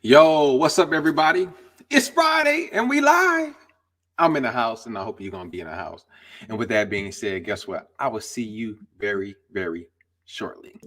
Yo, what's up, everybody? It's Friday and we live. I'm in the house and I hope you're going to be in the house. And with that being said, guess what? I will see you very, very shortly.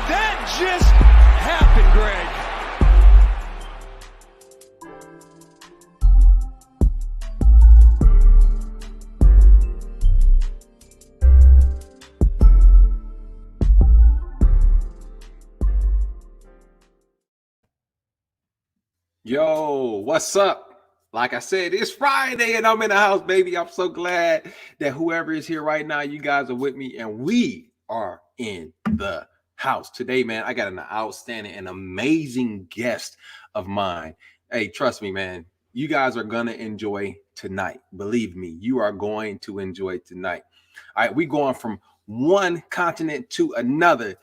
that just happened, Greg? Yo, what's up? Like I said, it's Friday and I'm in the house, baby. I'm so glad that whoever is here right now, you guys are with me and we are in the house. Today, man, I got an outstanding and amazing guest of mine. Hey, trust me, man, you guys are going to enjoy tonight. Believe me, you are going to enjoy tonight. All right, we going from one continent to another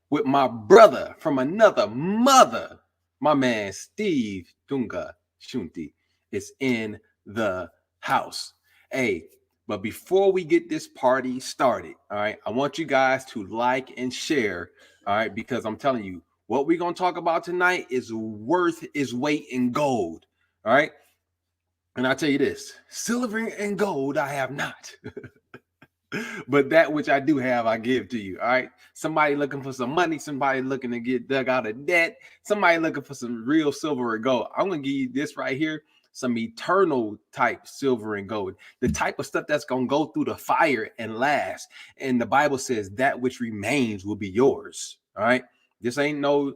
with my brother from another mother. My man, Styve Tunga Nshuti is in the house. Hey, but before we get this party started, all right, I want you guys to like and share, all right, because I'm telling you, what we're going to talk about tonight is worth its weight in gold, all right? And I'll tell you this, silver and gold I have not. But that which I do have, I give to you. All right. Somebody looking for some money, somebody looking to get dug out of debt, somebody looking for some real silver and gold. I'm going to give you this right here, some eternal type silver and gold, the type of stuff that's going to go through the fire and last. And the Bible says that which remains will be yours. All right. This ain't no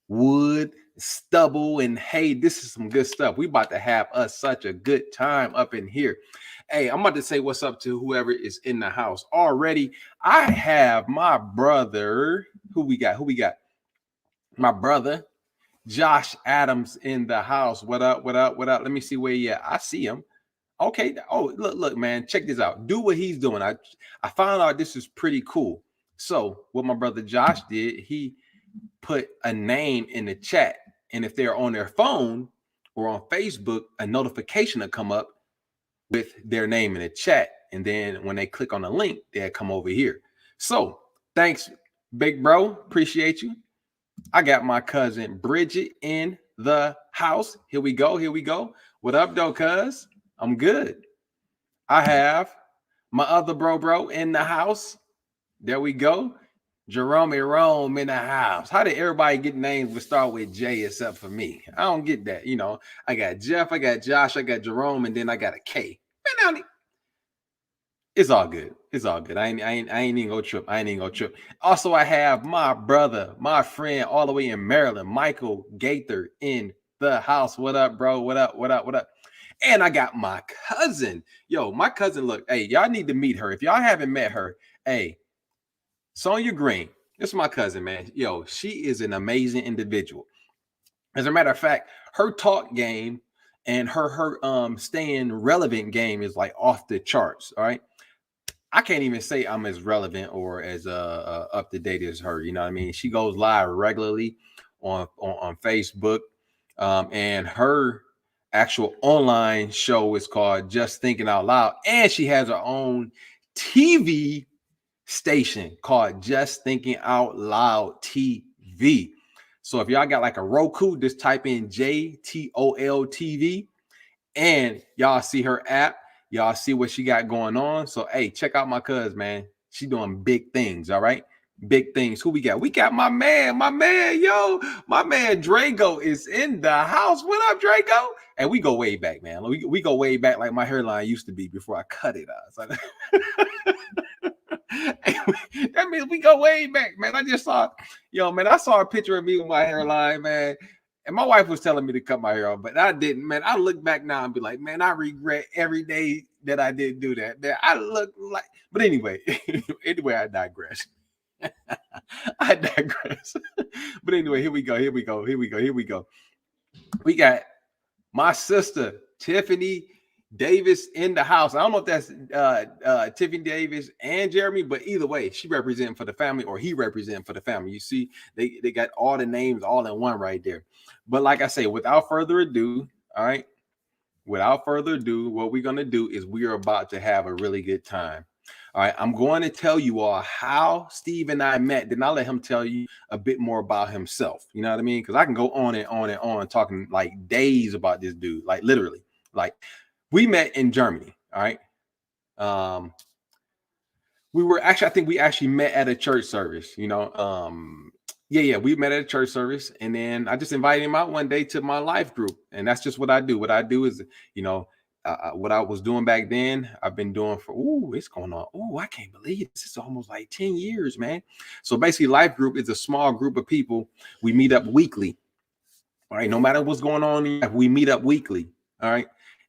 wood, stubble, and hey, this is some good stuff. We about to have us such a good time up in here. Hey, I'm about to say what's up to whoever is in the house already. I have my brother. Who we got? My brother, Josh Adams in the house. What up? Let me see where he at. I see him. Okay. Oh, look, man. Check this out. Do what he's doing. I found out this is pretty cool. So what my brother Josh did, he put a name in the chat. And if they're on their phone or on Facebook, a notification will come up with their name in the chat. And then when they click on the link, they'll come over here. So thanks, big bro. Appreciate you. I got my cousin Bridget in the house. Here we go. What up, though, cuz? I'm good. I have my other bro in the house. There we go. Jerome Rome in the house. How did everybody get names that start with J except for me? I don't get that. You know, I got Jeff, I got Josh, I got Jerome, and then I got a K. Man, it's all good. I ain't even go trip. Also, I have my brother, my friend, all the way in Maryland, Michael Gaither in the house. What up, bro? What up? And I got my cousin. Yo, my cousin, look, hey, y'all need to meet her. If y'all haven't met her, hey, Sonia Green. This is my cousin, man. Yo, she is an amazing individual. As a matter of fact, her talk game and her staying relevant game is like off the charts. All right. I can't even say I'm as relevant or as up to date as her. You know what I mean? She goes live regularly on Facebook. And her actual online show is called Just Thinking Out Loud. And she has her own TV station called Just Thinking Out Loud TV. So if y'all got like a Roku, just type in JTOL TV and y'all see her app. Y'all see what she got going on. So hey, check out my cuz, man. She doing big things. All right. Big things. Who we got? We got my man, my man Drago is in the house. What up, Drago? And we go way back, man. We go way back like my hairline used to be before I cut it out. That means we go way back, man. I saw a picture of me with my hairline, man. And my wife was telling me to cut my hair off, but I didn't, man. I look back now and be like, man, I regret every day that I didn't do that. That I look like, but anyway, I digress. I digress. But anyway, here we go. We got my sister, Tiffany Davis in the house. I don't know if that's Tiffany Davis and Jeremy, but either way, she representing for the family or he representing for the family. You see, they got all the names all in one right there. But like I say, without further ado, all right, what we're going to do is we are about to have a really good time. All right, I'm going to tell you all how Steve and I met. Then I'll let him tell you a bit more about himself. You know what I mean? Because I can go on and on talking like days about this dude, like literally. Like we met in Germany. All right. We were actually, I think we actually met at a church service, you know. Yeah, we met at a church service, and then I just invited him out one day to my life group, and that's just what I do. What I do is, you know, what I was doing back then, I've been doing for it's going on. I can't believe this is almost like 10 years, man. So basically, life group is a small group of people. We meet up weekly. All right, no matter what's going on, we meet up weekly. All right.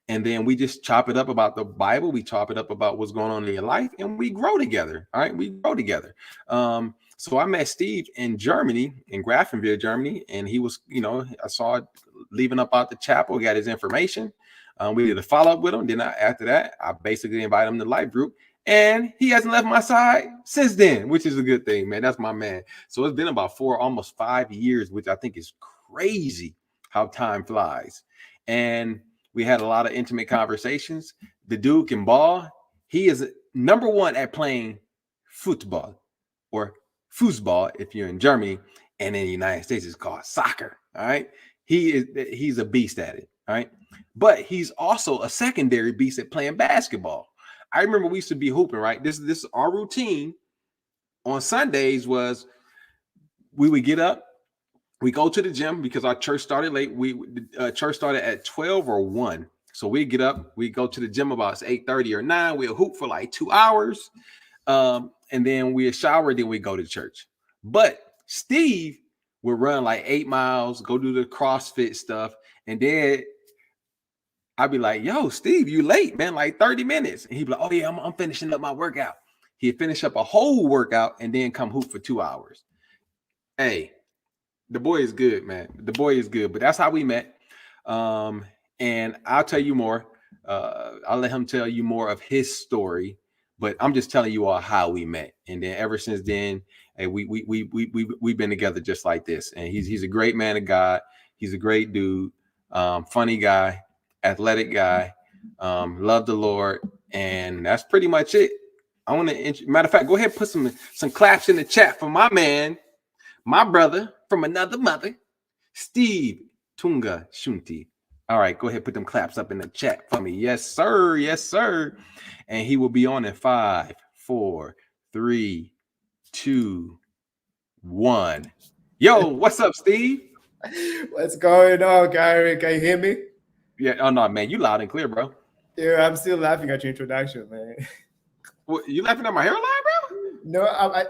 And then we just chop it up about the Bible. We chop it up about what's going on in your life, and we grow together. All right. We grow together. So I met Steve in Germany, in Grafenville, Germany, and he was, you know, I saw it leaving up out the chapel, got his information. We did a follow up with him. Then after that, I basically invited him to the life group, and he hasn't left my side since then, which is a good thing, man. That's my man. So it's been about almost 5 years, which I think is crazy how time flies. And we had a lot of intimate conversations. The dude can ball. He is number one at playing football, or foosball if you're in Germany, and in the United States it's called soccer. All right. He's a beast at it. All right. But he's also a secondary beast at playing basketball. I remember we used to be hooping, right? This is our routine on Sundays was we would get up, we go to the gym because our church started late. Church started at 12 or 1. So we get up, we go to the gym about 8:30 or 9. We'll hoop for like 2 hours. And then we shower, then we go to church. But Steve would run like 8 miles, go do the CrossFit stuff. And then I'd be like, yo, Steve, you late, man, like 30 minutes. And he'd be like, oh yeah, I'm finishing up my workout. He'd finish up a whole workout and then come hoop for 2 hours. Hey, the boy is good, man. The boy is good, but that's how we met. And I'll tell you more. I'll let him tell you more of his story, but I'm just telling you all how we met. And then ever since then, hey, we've been together just like this. And he's a great man of God. He's a great dude, funny guy, athletic guy, love the Lord, and that's pretty much it. I want to, matter of fact, go ahead and put some claps in the chat for my man, my brother from another mother, Steve Tunga Nshuti. All right, go ahead, put them claps up in the chat for me. Yes, sir. Yes, sir. And he will be on in 5, 4, 3, 2, 1. Yo, what's up, Steve? What's going on, Kyrie? Can you hear me? Yeah. Oh no, man, you loud and clear, bro. Yeah, I'm still laughing at your introduction, man. What, you laughing at my hairline, bro? No,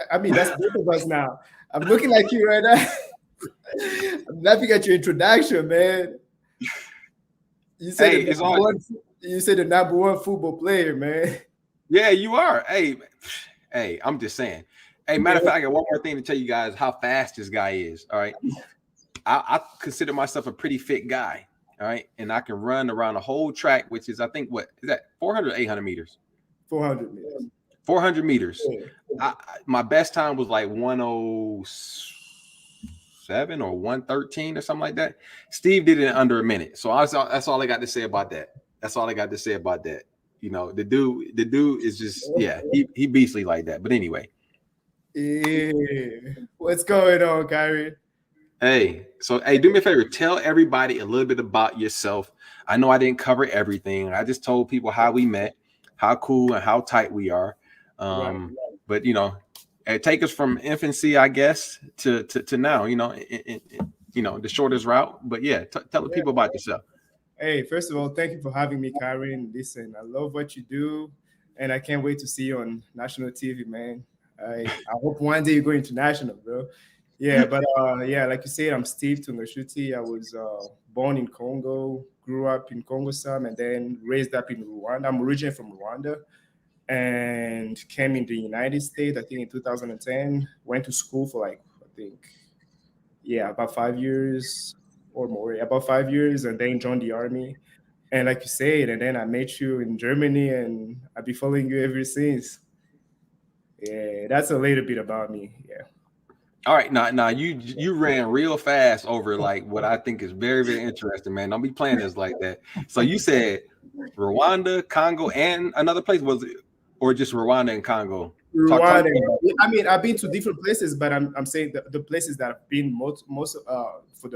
I mean that's both of us now. I'm looking like you right now. I'm laughing at your introduction, man. You said you said the number one football player, man. Yeah, you are. Hey, I'm just saying. Hey, matter of fact, I got one more thing to tell you guys how fast this guy is. All right. I consider myself a pretty fit guy. All right. And I can run around the whole track, which is, I think, what is that, 400 or 800 meters? 400 meters. 400 meters. My best time was like 107 or 113 or something like that. Steve did it in under a minute. So that's all I got to say about that. That's all I got to say about that. You know, the dude is just, yeah, he beastly like that. But anyway. Yeah. What's going on, Kyrie? Hey, do me a favor. Tell everybody a little bit about yourself. I know I didn't cover everything. I just told people how we met, how cool and how tight we are. Right. But, you know, take us from infancy, I guess, to now, you know, the shortest route. But, yeah, tell the people about yourself. Hey, first of all, thank you for having me, Karen. Listen, I love what you do, and I can't wait to see you on national TV, man. I hope one day you go international, bro. Yeah, but yeah, like you said, I'm Steve Tunga Nshuti. I was born in Congo, grew up in Congo some, and then raised up in Rwanda. I'm originally from Rwanda and came in the United States, I think in 2010. Went to school for like, I think, about 5 years or more, about 5 years, and then joined the army. And like you said, and then I met you in Germany, and I've been following you ever since. Yeah, that's a little bit about me. Yeah. All right, now you ran real fast over like what I think is very, very interesting, man. Don't be playing this like that. So you said Rwanda, Congo, and another place, was it, or just Rwanda and Congo? Rwanda. I mean, I've been to different places, but I'm saying the places that I've been most for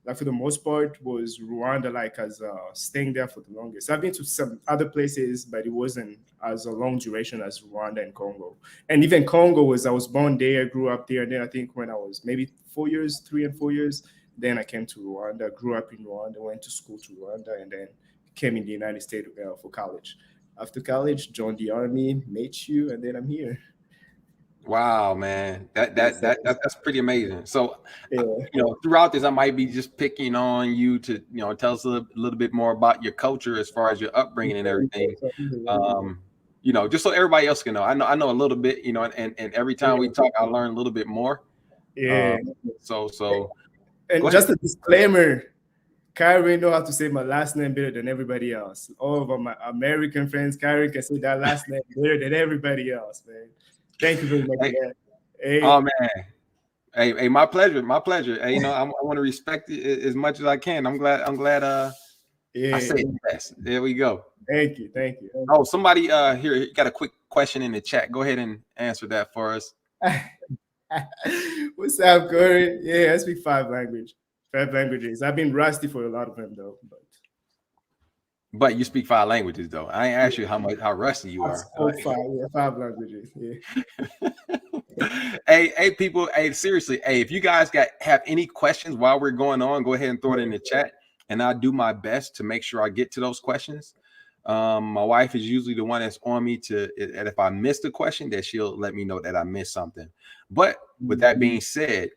like for the most part, was Rwanda, like as staying there for the longest. I've been to some other places, but it wasn't as a long duration as Rwanda and Congo. And even Congo was, I was born there, grew up there, and then I think when I was maybe 4 years, 3 and 4 years, then I came to Rwanda, grew up in Rwanda, went to school to Rwanda, and then came in the United States for college. After college, joined the army, met you, and then I'm here. Wow, man, that's pretty amazing. So, Yeah. throughout this, I might be just picking on you to, tell us a little bit more about your culture as far as your upbringing and everything. Just so everybody else can know. I know a little bit, and every time we talk, I learn a little bit more. Yeah. So And go ahead. just a disclaimer, Kyrie know how to say my last name better than everybody else. All of my American friends, Kyrie can say that last name better than everybody else, man. Thank you very much for that. Hey, Oh man, hey, my pleasure, my pleasure. Hey, I want to respect it as much as I can. I'm glad. yeah. I said yes. There we go. Thank you. Oh, somebody here got a quick question in the chat. Go ahead and answer that for us. What's up, Corey? Yeah, I speak five languages. I've been rusty for a lot of them though, But you speak 5 languages though. I ain't asked you how rusty you I are. spoke five languages. Yeah. Hey, people. Hey, seriously. Hey, if you guys have any questions while we're going on, go ahead and throw it in the chat, and I'll do my best to make sure I get to those questions. My wife is usually the one that's on me and if I missed a question, that she'll let me know that I missed something. But with that being said,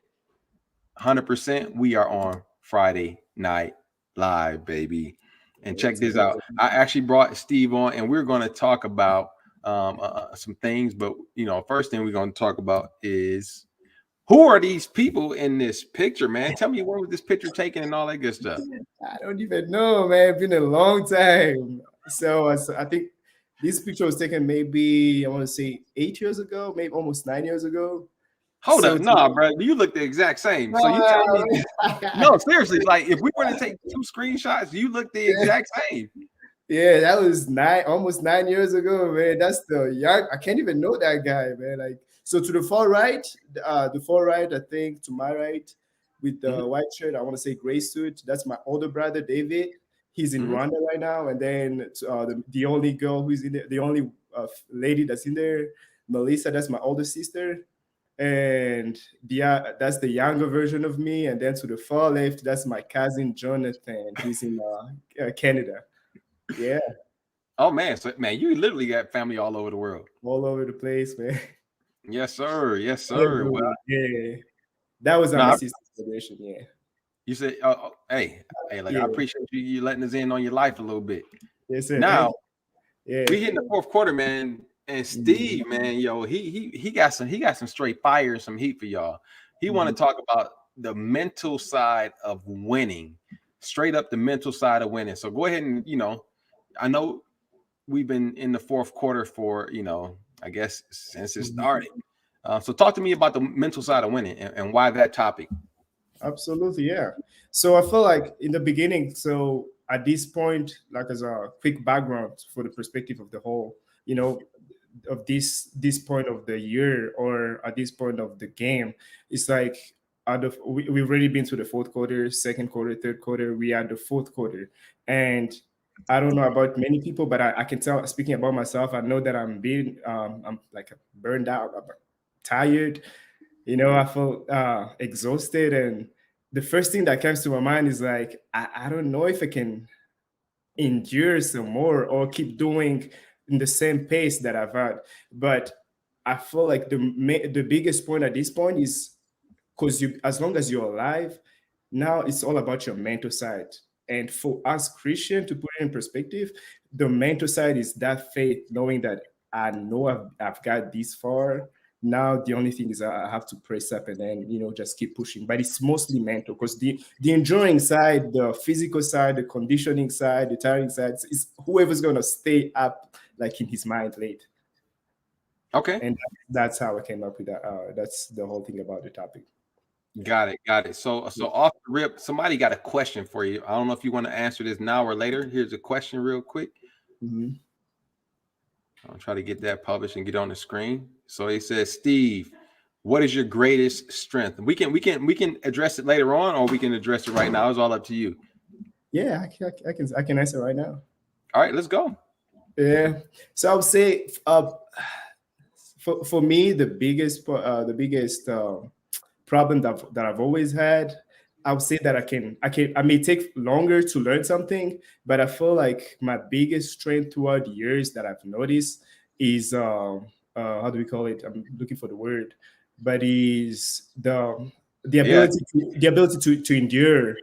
100%, we are on Friday Night Live, baby. And check this out. I actually brought Steve on, and we're going to talk about some things. But first thing we're going to talk about is, who are these people in this picture, man? Tell me, when was this picture taken and all that good stuff? I don't even know, man. It's been a long time. So I think this picture was taken maybe, I want to say 8 years ago, maybe almost 9 years ago. Hold up, no, bro. You look the exact same. So you tell me? No, seriously. Like, if we were to take 2 screenshots, you look the exact same. Yeah, that was almost 9 years ago, man. That's the young. I can't even know that guy, man. Like, so to the far right, I think to my right, with the white shirt, I want to say gray suit. That's my older brother, David. He's in Rwanda right now. And then the only girl who's in there, the only lady that's in there, Melissa. That's my older sister. And that's the younger version of me. And then to the far left, that's my cousin Jonathan. He's in Canada. Yeah. Oh man, so man, you literally got family all over the world. All over the place, man. Yes, sir. Yes, sir. Well, yeah. That was my sister's celebration, yeah. You said, hey, like, I appreciate you letting us in on your life a little bit. Yes, sir. Now, we hitting the fourth quarter, man. And Steve, man, he got some straight fire and some heat for y'all. He want to talk about the mental side of winning, straight up the mental side of winning. So go ahead and, I know we've been in the fourth quarter for, I guess since it started. So talk to me about the mental side of winning and why that topic. Absolutely, yeah. So I feel like in the beginning, so at this point, like as a quick background for the perspective of the whole, of this point of the year or at this point of the game, it's like we've already been to the fourth quarter, second quarter, third quarter. We are the fourth quarter, and I don't know about many people, but I can tell. Speaking about myself, I know that I'm like burned out, I'm tired. I feel exhausted, and the first thing that comes to my mind is like I don't know if I can endure some more or keep doing in the same pace that I've had. But I feel like the biggest point at this point is because as long as you're alive, now it's all about your mental side. And for us Christian, to put it in perspective, the mental side is that faith, knowing that I know I've got this far. Now the only thing is I have to press up and then just keep pushing. But it's mostly mental, because the enduring side, the physical side, the conditioning side, the tiring side is whoever's gonna stay up like in his mind late. Okay. And that's how I came up with that. That's the whole thing about the topic. Got it. So off the rip, somebody got a question for you. I don't know if you want to answer this now or later. Here's a question real quick. I'll try to get that published and get on the screen. So he says, Steve, what is your greatest strength? We can address it later on, or we can address it right now. It's all up to you. Yeah, I can answer right now. All right, let's go. Yeah. So I would say, for me, the biggest problem that I've always had, I would say that I may take longer to learn something, but I feel like my biggest strength throughout the years that I've noticed is how do we call it? I'm looking for the word, but is the Yeah. ability to endure,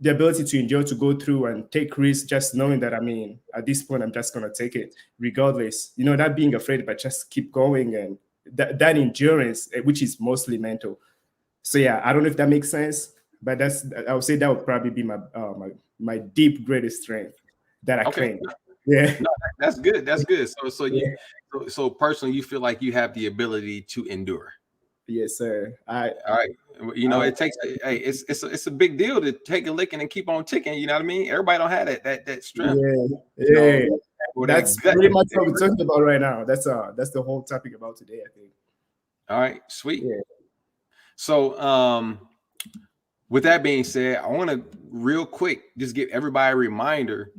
the ability to endure, to go through and take risks, just knowing that, I mean, at this point, I'm just going to take it regardless, not being afraid, but just keep going. And that endurance, which is mostly mental. So yeah, I don't know if that makes sense, but I would say that would probably be my deep greatest strength that I Okay. claim. Yeah. No, that's good. That's good. Yeah. So personally, you feel like you have the ability to endure. Yes, sir. All right. It takes. Hey, it's a big deal to take a licking and keep on ticking. You know what I mean? Everybody don't have that strength. Yeah. Or That's that pretty much what we're talking about right now. That's the whole topic about today, I think. All right, sweet. Yeah. So, with that being said, I want to real quick just give everybody a reminder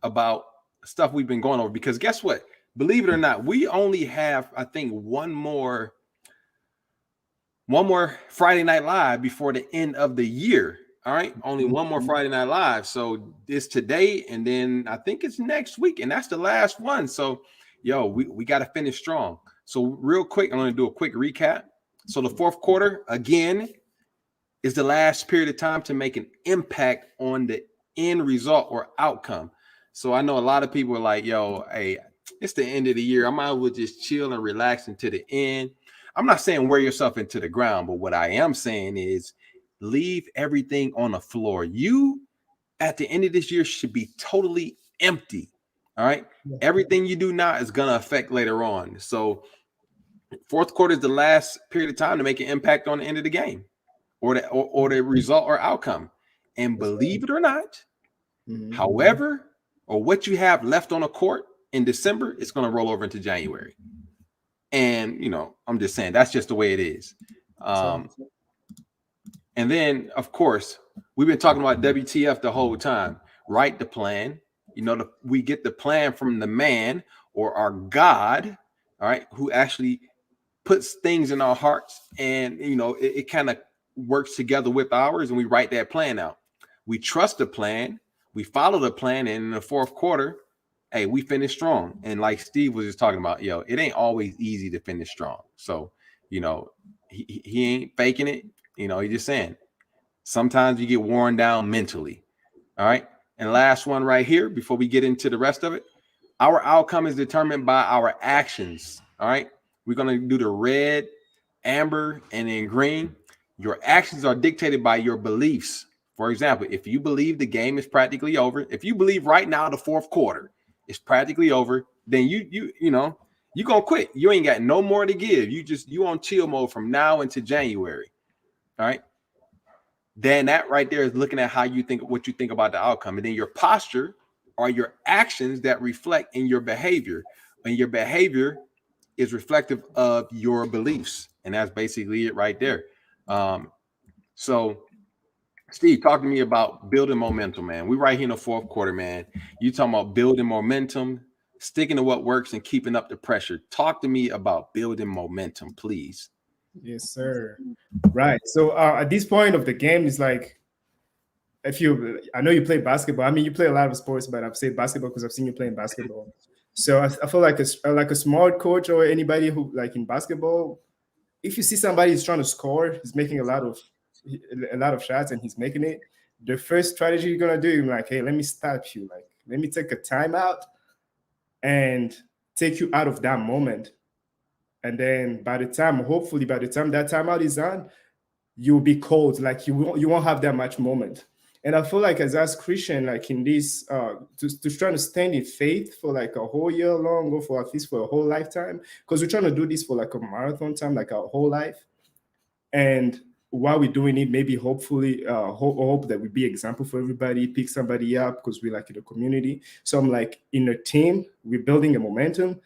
about stuff we've been going over, because guess what? Believe it or not, we only have, I think, one more Friday Night Live before the end of the year. All right, only one more Friday Night Live. So it's today, and then I think it's next week, and that's the last one. So, we got to finish strong. So real quick, I'm going to do a quick recap. So the fourth quarter, again, is the last period of time to make an impact on the end result or outcome. So I know a lot of people are like, hey, it's the end of the year. I might as well just chill and relax until the end. I'm not saying wear yourself into the ground, but what I am saying is leave everything on the floor. You, at the end of this year, should be totally empty. All right. Yeah. Everything you do now is going to affect later on. So fourth quarter is the last period of time to make an impact on the end of the game, or the result or outcome. And believe it or not, however, or what you have left on the court in December, it's going to roll over into January. And, I'm just saying, that's just the way it is. And then, of course, we've been talking about WTF the whole time. Write the plan. We get the plan from the man or our God, all right, who actually puts things in our hearts, and, it kind of works together with ours, and we write that plan out. We trust the plan. We follow the plan. And in the fourth quarter, hey, we finish strong. And like Steve was just talking about, it ain't always easy to finish strong. So, he ain't faking it. He's just saying sometimes you get worn down mentally. All right. And last one right here, before we get into the rest of it, our outcome is determined by our actions. All right. We're going to do the red, amber, and then green. Your actions are dictated by your beliefs. For example, if you believe the game is practically over, if you believe right now the fourth quarter is practically over, then you're going to quit. You ain't got no more to give. You on chill mode from now into January. All right. Then that right there is looking at what you think about the outcome. And then your posture are your actions that reflect in your behavior. And your behavior is reflective of your beliefs. And that's basically it right there. So Steve, talk to me about building momentum, man. We right here in the fourth quarter, man. You talking about building momentum, sticking to what works, and keeping up the pressure. Talk to me about building momentum, please. Yes, sir. Right. So at this point of the game, it's like, I know you play basketball. I mean, you play a lot of sports, but I've said basketball because I've seen you playing basketball. So I feel like a smart coach or anybody who, like, in basketball, if you see somebody who's trying to score, he's making a lot of shots and he's making it, the first strategy you're gonna do, you're like, hey, let me stop you. Like, let me take a timeout and take you out of that moment. And then hopefully by the time that timeout is done, you'll be cold. Like, you won't have that much moment. And I feel like as Christian, like in this, to trying to stand in faith for like a whole year long, or for at least for a whole lifetime, because we're trying to do this for like a marathon time, like our whole life. And while we're doing it, maybe hopefully hope that we be example for everybody, pick somebody up, because we like in the community. So I'm like, in a team, we're building a momentum,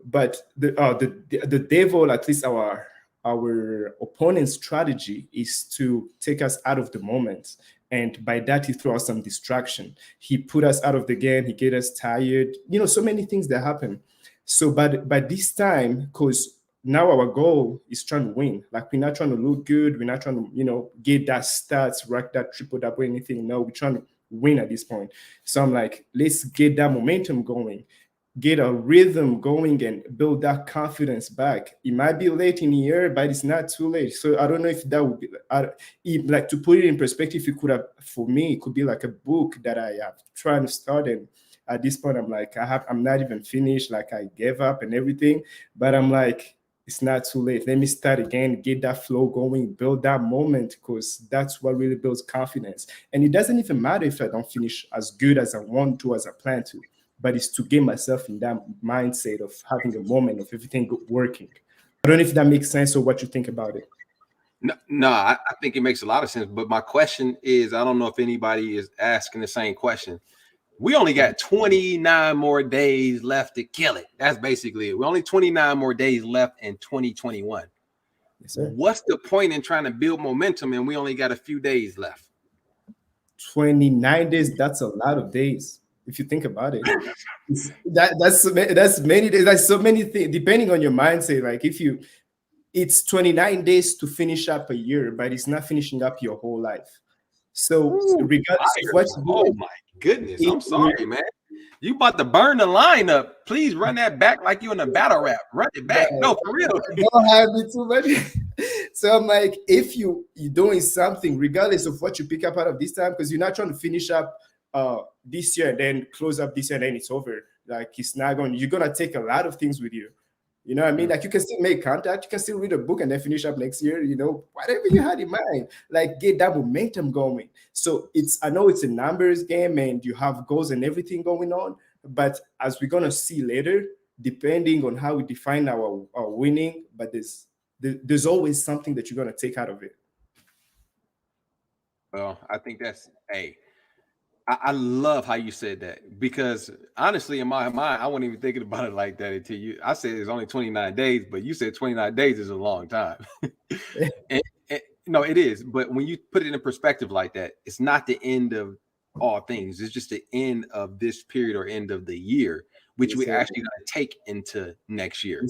but the devil, at least our our opponent's strategy is to take us out of the moment. And by that, he threw us some distraction. He put us out of the game. He get us tired. So many things that happen. So, but by this time, because now our goal is trying to win. Like, we're not trying to look good. We're not trying to, get that stats, rack that triple double, anything. No, we're trying to win at this point. So I'm like, let's get that momentum going, get a rhythm going, and build that confidence back. It might be late in the year, but it's not too late. So I don't know if that would be like, to put it in perspective, it could have, for me, it could be like a book that I have trying to start. And at this point, I'm like, I'm not even finished. Like, I gave up and everything, but I'm like, it's not too late. Let me start again, get that flow going, build that moment, because that's what really builds confidence. And it doesn't even matter if I don't finish as good as I want to, as I plan to, but it's to get myself in that mindset of having a moment of everything working. I don't know if that makes sense or what you think about it. No, I think it makes a lot of sense. But my question is, I don't know if anybody is asking the same question. We only got 29 more days left to kill it. That's basically it. We're only 29 more days left in 2021. Yes, sir. What's the point in trying to build momentum and we only got a few days left? 29 days, that's a lot of days. If you think about it, that's many days. That's so many things, depending on your mindset. Like, it's 29 days to finish up a year, but it's not finishing up your whole life. So regardless of what you do, oh my goodness, I'm sorry, man. You about to burn the line up. Please run that back like you in a battle rap. Run it back. No, for real. Don't have me too much. So I'm like, if you're doing something, regardless of what you pick up out of this time, because you're not trying to finish up this year and then close up this year and then it's over. Like, it's not going. You're gonna take a lot of things with you. You know what I mean? Like, you can still make contact, you can still read a book and then finish up next year, whatever you had in mind, like, get that momentum going. So I know it's a numbers game and you have goals and everything going on, but as we're going to see later, depending on how we define our winning, but there's always something that you're going to take out of it. Well, I think that's, I love how you said that, because honestly, in my mind, I wasn't even thinking about it like that until I said it's only 29 days, but you said 29 days is a long time. and, no, it is. But when you put it in perspective like that, it's not the end of all things. It's just the end of this period or end of the year, which we actually going to take into next year.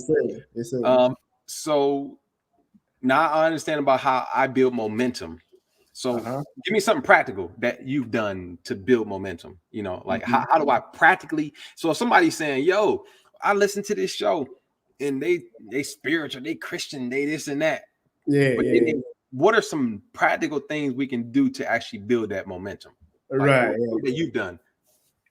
Yes, sir. So now I understand about how I build momentum. So give me something practical that you've done to build momentum. Like, how do I practically? So if somebody's saying, yo, I listened to this show and they spiritual, they Christian, they this and that. Yeah. What are some practical things we can do to actually build that momentum? Right. That you've done.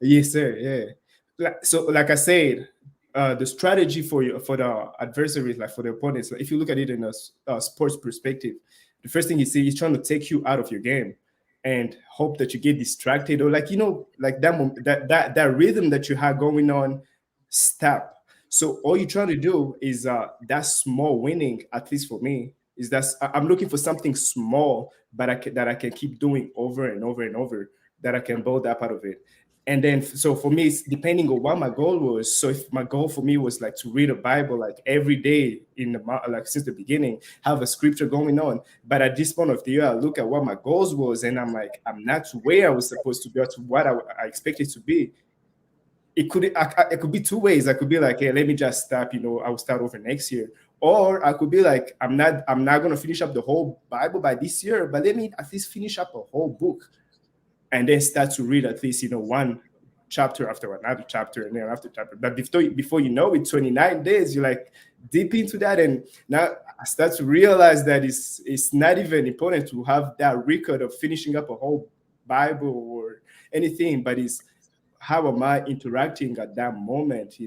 Yes, sir. Yeah. So like I said, the strategy for the adversaries, like for the opponents, like, if you look at it in a sports perspective, the first thing he's trying to take you out of your game and hope that you get distracted, or like that rhythm that you have going on, stop. So all you're trying to do is that small winning, at least for me, is that I'm looking for something small, but that I can keep doing over and over and over, that I can build up out of it. And then, so for me, it's depending on what my goal was. So if my goal for me was like to read a Bible like every day like since the beginning, have a scripture going on. But at this point of the year, I look at what my goals was, and I'm like, I'm not where I was supposed to be, or to what I expected to be. It could be two ways. I could be like, hey, let me just stop. I will start over next year. Or I could be like, I'm not going to finish up the whole Bible by this year, but let me at least finish up a whole book. And then start to read at least, one chapter after another chapter, and then after chapter. But before you know it, 29 days, you're like deep into that. And now I start to realize that it's not even important to have that record of finishing up a whole Bible or anything, but it's how am I interacting at that moment,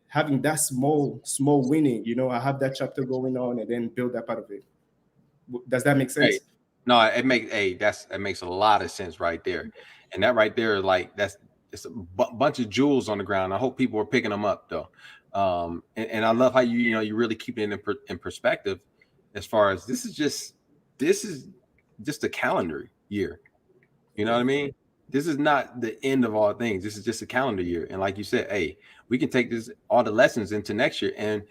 having that small winning, I have that chapter going on and then build up out of it. Does that make sense? Hey. No, it makes a lot of sense right there, and that right there, like, it's a bunch of jewels on the ground. I hope people are picking them up though, and I love how you really keep it in perspective, as far as this is just a calendar year. You know what I mean? This is not the end of all things. This is just a calendar year, and like you said, we can take all the lessons into next year, and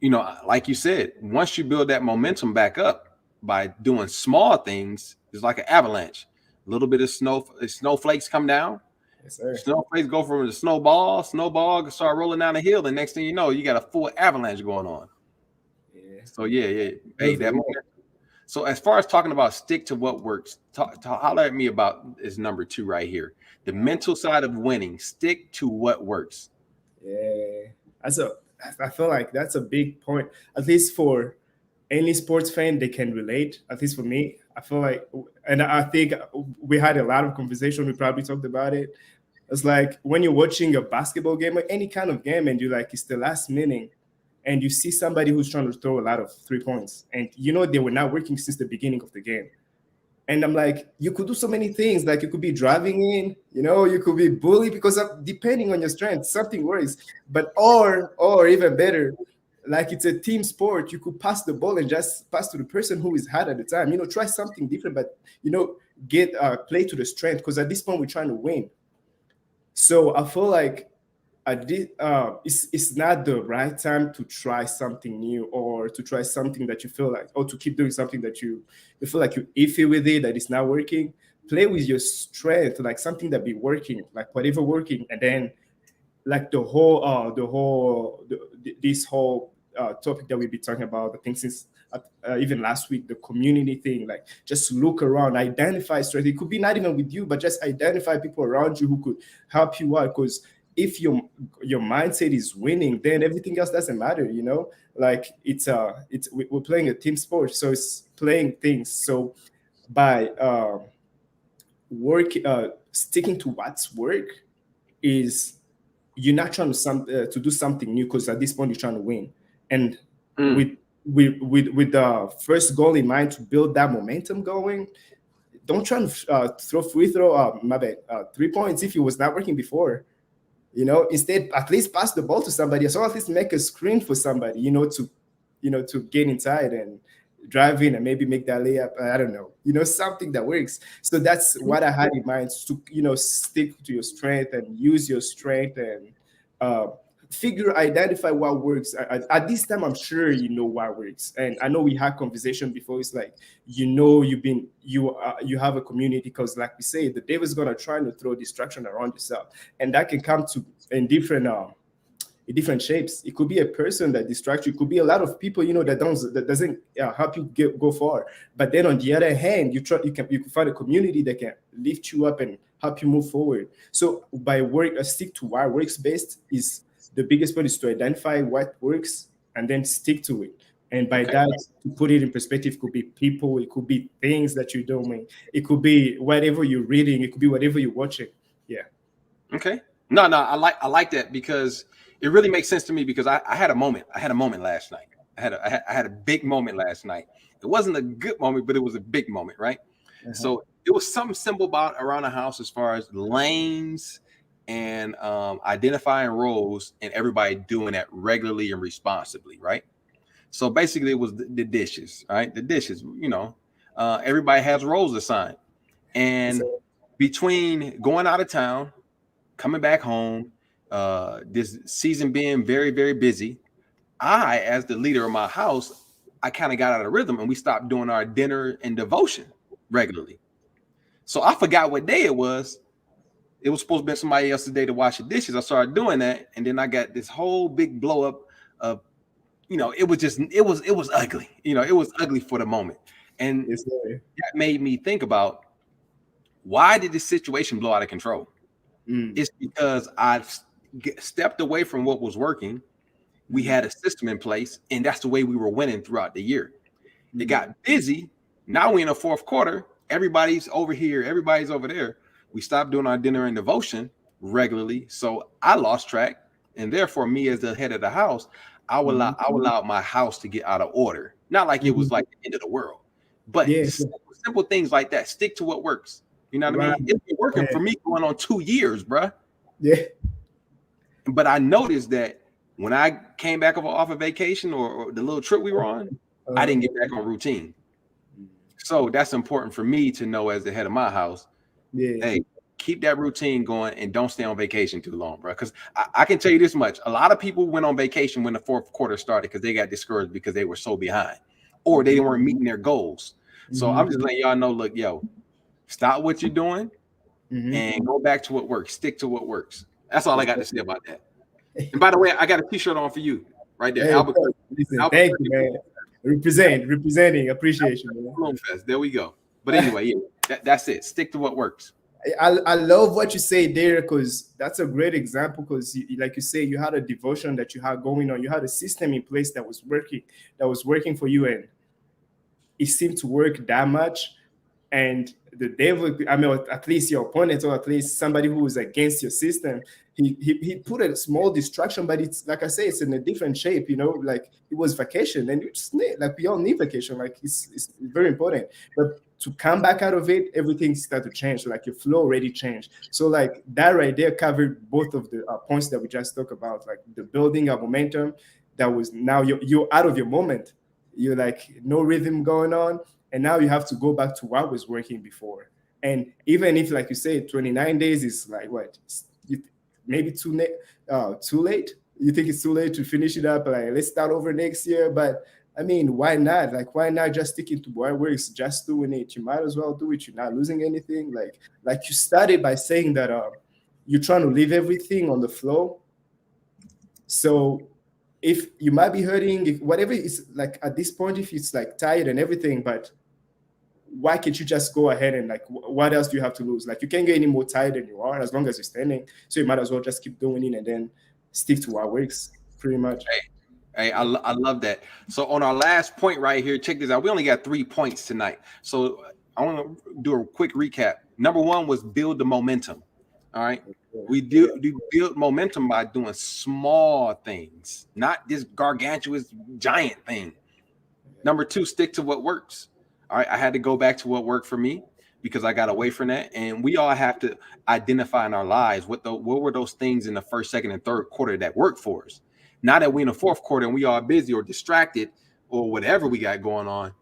like you said, once you build that momentum back up by doing small things, it's like an avalanche. A little bit of snowflakes come down. Yes, sir. Snowflakes go from the snowball start rolling down the hill, and next thing you know, you got a full avalanche going on. Yeah. So yeah. Hey, Those are real. so as far as talking about stick to what works, holler at me about is number 2 right here. The mental side of winning. Stick to what works. Yeah, that's a. I feel like that's a big point. At least for any sports fan, they can relate. At least for me, I feel like, and I think we had a lot of conversation. We probably talked about it. It's like when you're watching a basketball game or any kind of game, and you're like, it's the last minute, and you see somebody who's trying to throw a lot of 3 points, and they were not working since the beginning of the game. And I'm like, you could do so many things. Like you could be driving in, you could be bullied because of, depending on your strength, something works. But or even better, like it's a team sport. You could pass the ball and just pass to the person who is hard at the time. Try something different, but get play to the strength because at this point we're trying to win. So I feel like it's not the right time to try something new or to try something that you feel like, or to keep doing something that you feel like you're iffy with it, that it's not working. Play with your strength, like something that be working, like whatever working, and then like this whole topic that we've been talking about, I think since even last week, the community thing, like just look around, identify strength. It could be not even with you, but just identify people around you who could help you out. Because if your mindset is winning, then everything else doesn't matter. Like we're playing a team sport, so it's playing things. So by sticking to what's work is you're not trying to do something new because at this point you're trying to win, and with the first goal in mind to build that momentum going. Don't try to throw free throw. My bad. 3 points if it was not working before. Instead, at least pass the ball to somebody, or at least make a screen for somebody. To get inside and drive in and maybe make that layup. I don't know. Something that works. So that's what I had in mind, to stick to your strength and use your strength and identify what works. At this time, I'm sure you know what works, and I know we had conversation before. It's like you have a community, because like we say, the devil's gonna try to throw distraction around yourself, and that can come to in different shapes. It could be a person that distracts you. It could be a lot of people that doesn't help you go far. But then on the other hand, you can find a community that can lift you up and help you move forward. So by stick to what works best is the biggest point, is to identify what works and then stick to it. And by that, to put it in perspective, it could be people, it could be things that you're doing, it could be whatever you're reading, it could be whatever you're watching. Yeah. Okay. No, I like that, because it really makes sense to me, because I had a moment. I had a moment last night. I had a big moment last night. It wasn't a good moment, but it was a big moment, right? Uh-huh. So it was something simple about around the house as far as lanes and identifying roles, and everybody doing that regularly and responsibly, right? So basically, it was the dishes, right? The dishes, everybody has roles assigned, and between going out of town, coming back home, this season being very, very busy, I, as the leader of my house, I kind of got out of rhythm, and we stopped doing our dinner and devotion regularly. So I forgot what day it was. It was supposed to be somebody else's day to wash the dishes. I started doing that, and then I got this whole big blow up of, it was ugly. It was ugly for the moment, and that made me think about, why did this situation blow out of control? It's because I stepped away from what was working. We had a system in place, and that's the way we were winning throughout the year. It got busy. Now we're in the fourth quarter. Everybody's over here. Everybody's over there. We stopped doing our dinner and devotion regularly. So I lost track. And therefore, me as the head of the house, I would allow my house to get out of order. Not like it was like the end of the world, but simple things like that. Stick to what works. You know what I mean? It's been working for me going on 2 years, bruh. Yeah. But I noticed that when I came back off of vacation or the little trip we were on, I didn't get back on routine. So that's important for me to know as the head of my house. Yeah. Hey, keep that routine going and don't stay on vacation too long, bro. Because I can tell you this much: a lot of people went on vacation when the fourth quarter started because they got discouraged because they were so behind, or they weren't meeting their goals. So I'm just letting y'all know, look, yo, stop what you're doing and go back to what works. Stick to what works. That's all I got to say about that. And by the way, I got a T-shirt on for you right there. Hey, Albuquerque. listen, thank you, man. Representing, appreciation, man. Balloon Fest. There we go. But anyway, yeah, that's it. Stick to what works. I love what you say there, because that's a great example. Because like you say, you had a devotion that you had going on. You had a system in place that was working for you, and it seemed to work that much. And the devil, I mean, at least your opponent, or at least somebody who is against your system, he put a small distraction, but it's like I say, it's in a different shape, you know, like it was vacation, and you just need, like, we all need vacation, like it's very important. But to come back out of it, everything started to change, like your flow already changed. So like that right there covered both of the points that we just talked about, like the building of momentum that was, now you're out of your moment, you're like no rhythm going on. And now you have to go back to what was working before. And even if, like you say, 29 days is like what? Maybe too late? You think it's too late to finish it up? Like, let's start over next year. But I mean, why not? Like, why not just sticking to what works, just doing it? You might as well do it. You're not losing anything. Like you started by saying that you're trying to leave everything on the flow. So if you might be hurting, if whatever is, like at this point, if it's like tired and everything, but why can't you just go ahead and, like, what else do you have to lose? Like, you can't get any more tired than you are as long as you're standing. So you might as well just keep doing it and then stick to what works, pretty much. Hey, I love that. So on our last point right here, check this out. We only got 3 points tonight. So I want to do a quick recap. Number one was build the momentum. All right. We do build momentum by doing small things, not this gargantuous giant thing. Number two, stick to what works. All right. I had to go back to what worked for me because I got away from that. And we all have to identify in our lives what were those things in the first, second, and third quarter that worked for us. Now that we're in the fourth quarter and we are busy or distracted or whatever we got going on,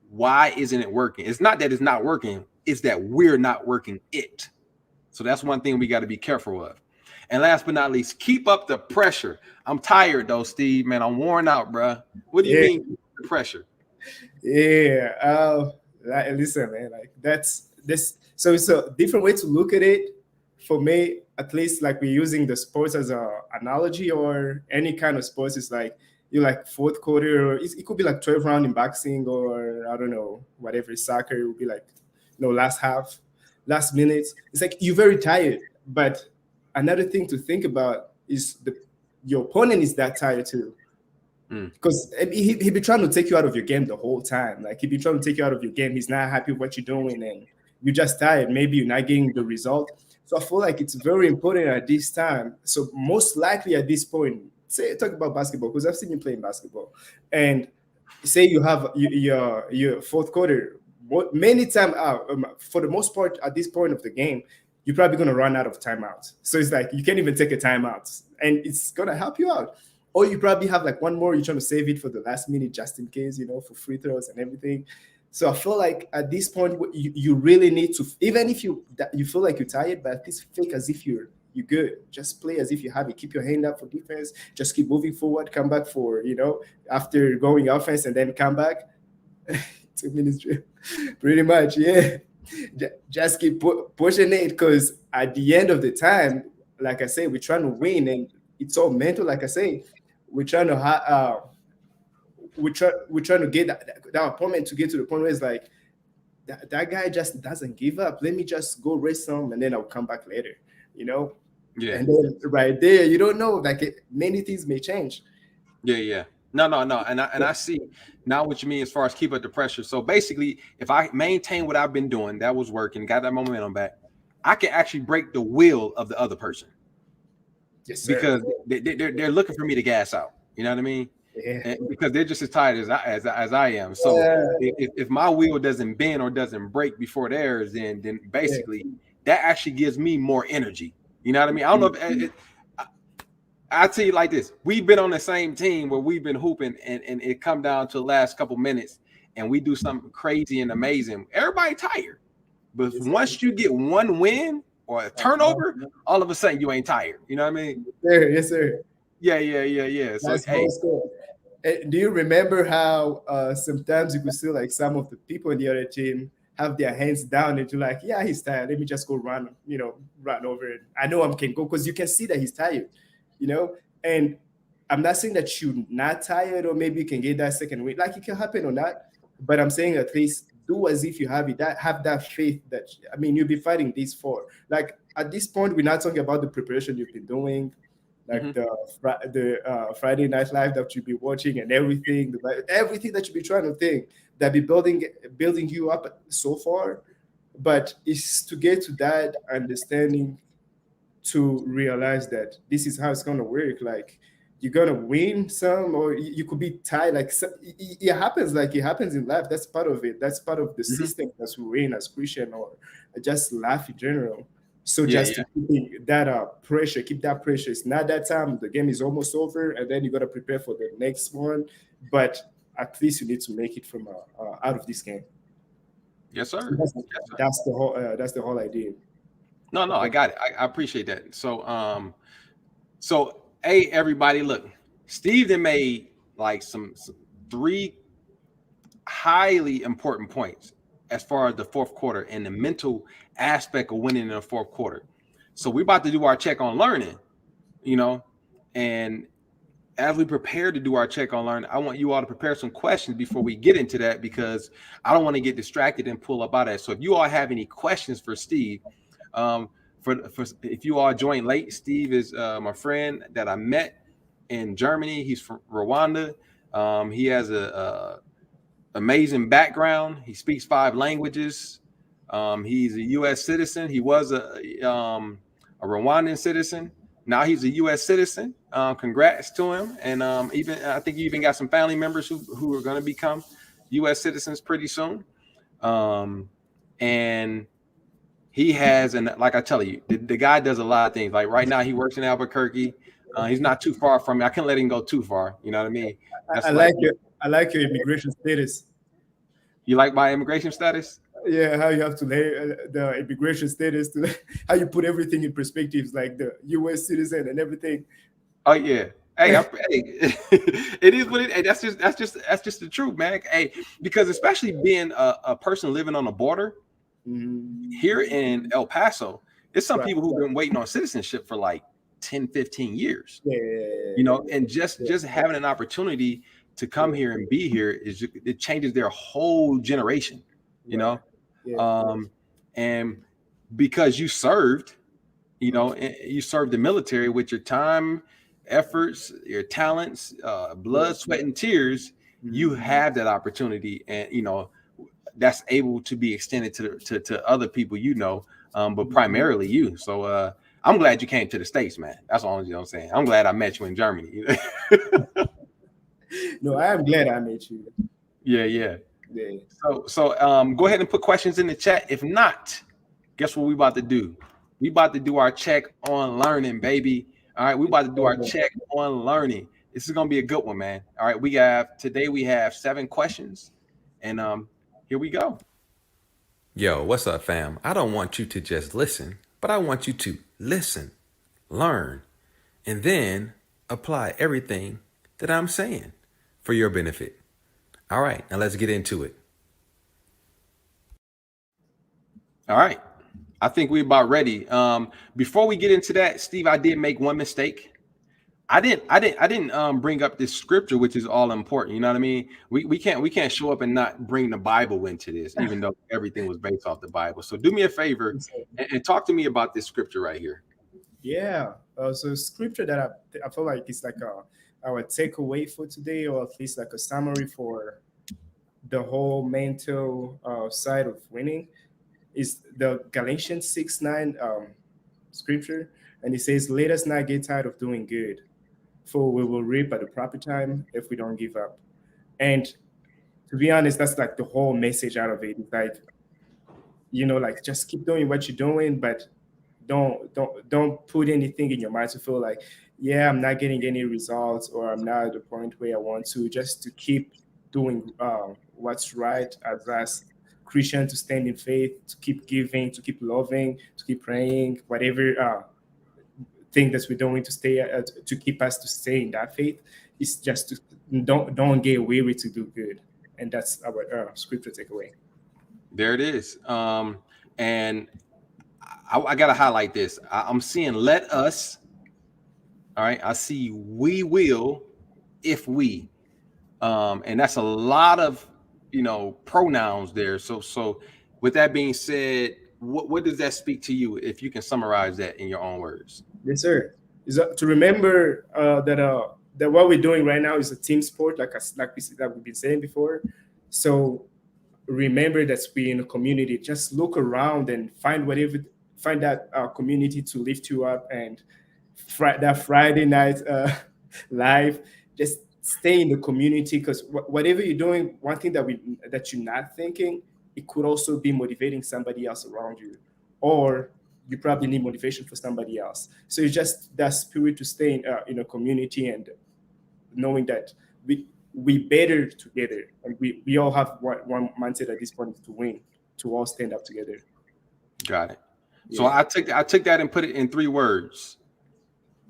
why isn't it working? It's not that it's not working. It's that we're not working it. So that's one thing we got to be careful of. And last but not least, keep up the pressure. I'm tired though, Steve, man. I'm worn out, bro. What do you mean the pressure? Yeah. Listen, man, like that's this. So it's a different way to look at it. For me, at least, like we're using the sports as an analogy, or any kind of sports. It's like you like fourth quarter, or it could be like 12 round in boxing, or I don't know, whatever, soccer. It would be like, last half, last minutes. It's like you're very tired. But another thing to think about is your opponent is that tired too. Because he be trying to take you out of your game the whole time. Like, he be trying to take you out of your game. He's not happy with what you're doing, and you're just tired. Maybe you're not getting the result. So I feel like it's very important at this time. So most likely at this point, talk about basketball, because I've seen you playing basketball, and say you have your fourth quarter. Many times, for the most part, at this point of the game, you're probably going to run out of timeouts. So it's like you can't even take a timeout, and it's going to help you out. Or you probably have like one more, you're trying to save it for the last minute just in case, for free throws and everything. So I feel like at this point, you really need to, even if you feel like you're tired, but at least fake as if you're good. Just play as if you have it. Keep your hand up for defense. Just keep moving forward. Come back for, after going offense, and then come back. 2 minutes drill. Pretty much, yeah. Just keep pushing it, because at the end of the time, like I say, we're trying to win, and it's all mental. Like I say, we're trying to we're trying to get that opponent to get to the point where it's like that guy just doesn't give up. Let me just go race some, and then I'll come back later. Yeah. And then right there, you don't know. Like, many things may change. Yeah. No. And I see now what you mean as far as keep up the pressure. So basically, if I maintain what I've been doing, that was working, got that momentum back, I can actually break the will of the other person. Yes, sir. Because they're looking for me to gas out. You know what I mean? Yeah. And because they're just as tired as I am. So if my wheel doesn't bend or doesn't break before theirs, then basically that actually gives me more energy. You know what I mean? I don't know if I tell you like this: we've been on the same team where we've been hooping, and it come down to the last couple minutes, and we do something crazy and amazing. Everybody tired, but once you get one win, or a turnover, all of a sudden you ain't tired. You know what I mean? Yes, sir. Yeah. So That's hey, most good. Do you remember how sometimes you could see like some of the people in the other team have their hands down and you're like, yeah, he's tired. Let me just go run, run over it. I know I can go because you can see that he's tired, And I'm not saying that you're not tired or maybe you can get that second win. Like it can happen or not, but I'm saying at least do as if you have it. Have that faith that you'll be fighting this for. Like at this point, we're not talking about the preparation you've been doing, like the Friday Night Live that you'll be watching and everything that you'll be trying to think that be building you up so far, but it's to get to that understanding to realize that this is how it's gonna work. Like you're gonna win some, or you could be tied. Like it happens, like it happens in life. That's part of it. That's part of the system that's we're in as Christian, or just life in general. So just to keep that pressure, keep that pressure. It's not that time. The game is almost over, and then you got to prepare for the next one. But at least you need to make it from out of this game. Yes, sir. That's the whole idea. No, I got it. I appreciate that. So hey, everybody, look, Steve then made like some 3 highly important points as far as the fourth quarter and the mental aspect of winning in the fourth quarter. So we're about to do our check on learning, and as we prepare to do our check on learning, I want you all to prepare some questions before we get into that, because I don't want to get distracted and pull up out of that. So if you all have any questions for Steve, for if you all joined late, Steve is my friend that I met in Germany. He's from Rwanda. He has a amazing background. He speaks 5 languages. He's a U.S. citizen. He was a Rwandan citizen. Now he's a U.S. citizen. Congrats to him. And even I think you even got some family members who are going to become U.S. citizens pretty soon. And he has, and like I tell you, the guy does a lot of things. Like right now, he works in Albuquerque. He's not too far from me. I can't let him go too far. You know what I mean? I like your immigration status. You like my immigration status? Yeah, how you have to lay the immigration status, to how you put everything in perspectives, like the U.S. citizen and everything. Oh yeah. Hey, it is what it. Hey, that's just the truth, man. Hey, because especially being a person living on the border here in El Paso, there's some people who've been waiting on citizenship for like 10, 15 years. And just having an opportunity to come here and be here it changes their whole generation, and because you served, you served the military with your time, efforts, your talents, blood, sweat, and tears. You have that opportunity, and that's able to be extended to other people, but primarily you. So I'm glad you came to the States, man. That's all I'm saying. I'm glad I met you in Germany. No, I am glad I met you. Yeah. So go ahead and put questions in the chat. If not, guess what we about to do? We about to do our check on learning, baby. All right, we about to do our check on learning. This is gonna be a good one, man. All right, today we have 7 questions, and here we go. Yo, what's up, fam? I don't want you to just listen, but I want you to listen, learn, and then apply everything that I'm saying for your benefit. All right, now let's get into it. All right, I think we're about ready. Before we get into that, Steve, I did make one mistake. I didn't bring up this scripture, which is all important. You know what I mean? We can't show up and not bring the Bible into this, even though everything was based off the Bible. So do me a favor and talk to me about this scripture right here. Yeah. So scripture that I feel like it's like our takeaway for today, or at least like a summary for the whole mental side of winning, is the Galatians 6:9 scripture, and it says, "Let us not get tired of doing good, for we will reap at the proper time if we don't give up." And to be honest, that's like the whole message out of it. It's like, like just keep doing what you're doing, but don't put anything in your mind to feel like, yeah, I'm not getting any results, or I'm not at the point where I want to. Just to keep doing what's right, Christian to stand in faith, to keep giving, to keep loving, to keep praying, whatever thing that we're doing to stay to keep us to stay in that faith. It's just to don't get weary to do good, and that's our scripture takeaway. There it is. And I gotta highlight this. I'm seeing let us. All right, I see we will if we. And that's a lot of pronouns there. So with that being said, what does that speak to you if you can summarize that in your own words? Yes, sir. Is to remember that what we're doing right now is a team sport, like we've been saying before. So remember that we're in a community. Just look around and find that community to lift you up, and that Friday night live, just stay in the community, because whatever you're doing, one thing that you're not thinking, it could also be motivating somebody else around you, or you probably need motivation for somebody else. So it's just that spirit to stay in a community, and knowing that we better together, and we all have one mindset at this point, is to win, to all stand up together. Got it. Yeah. So I took that and put it in 3 words.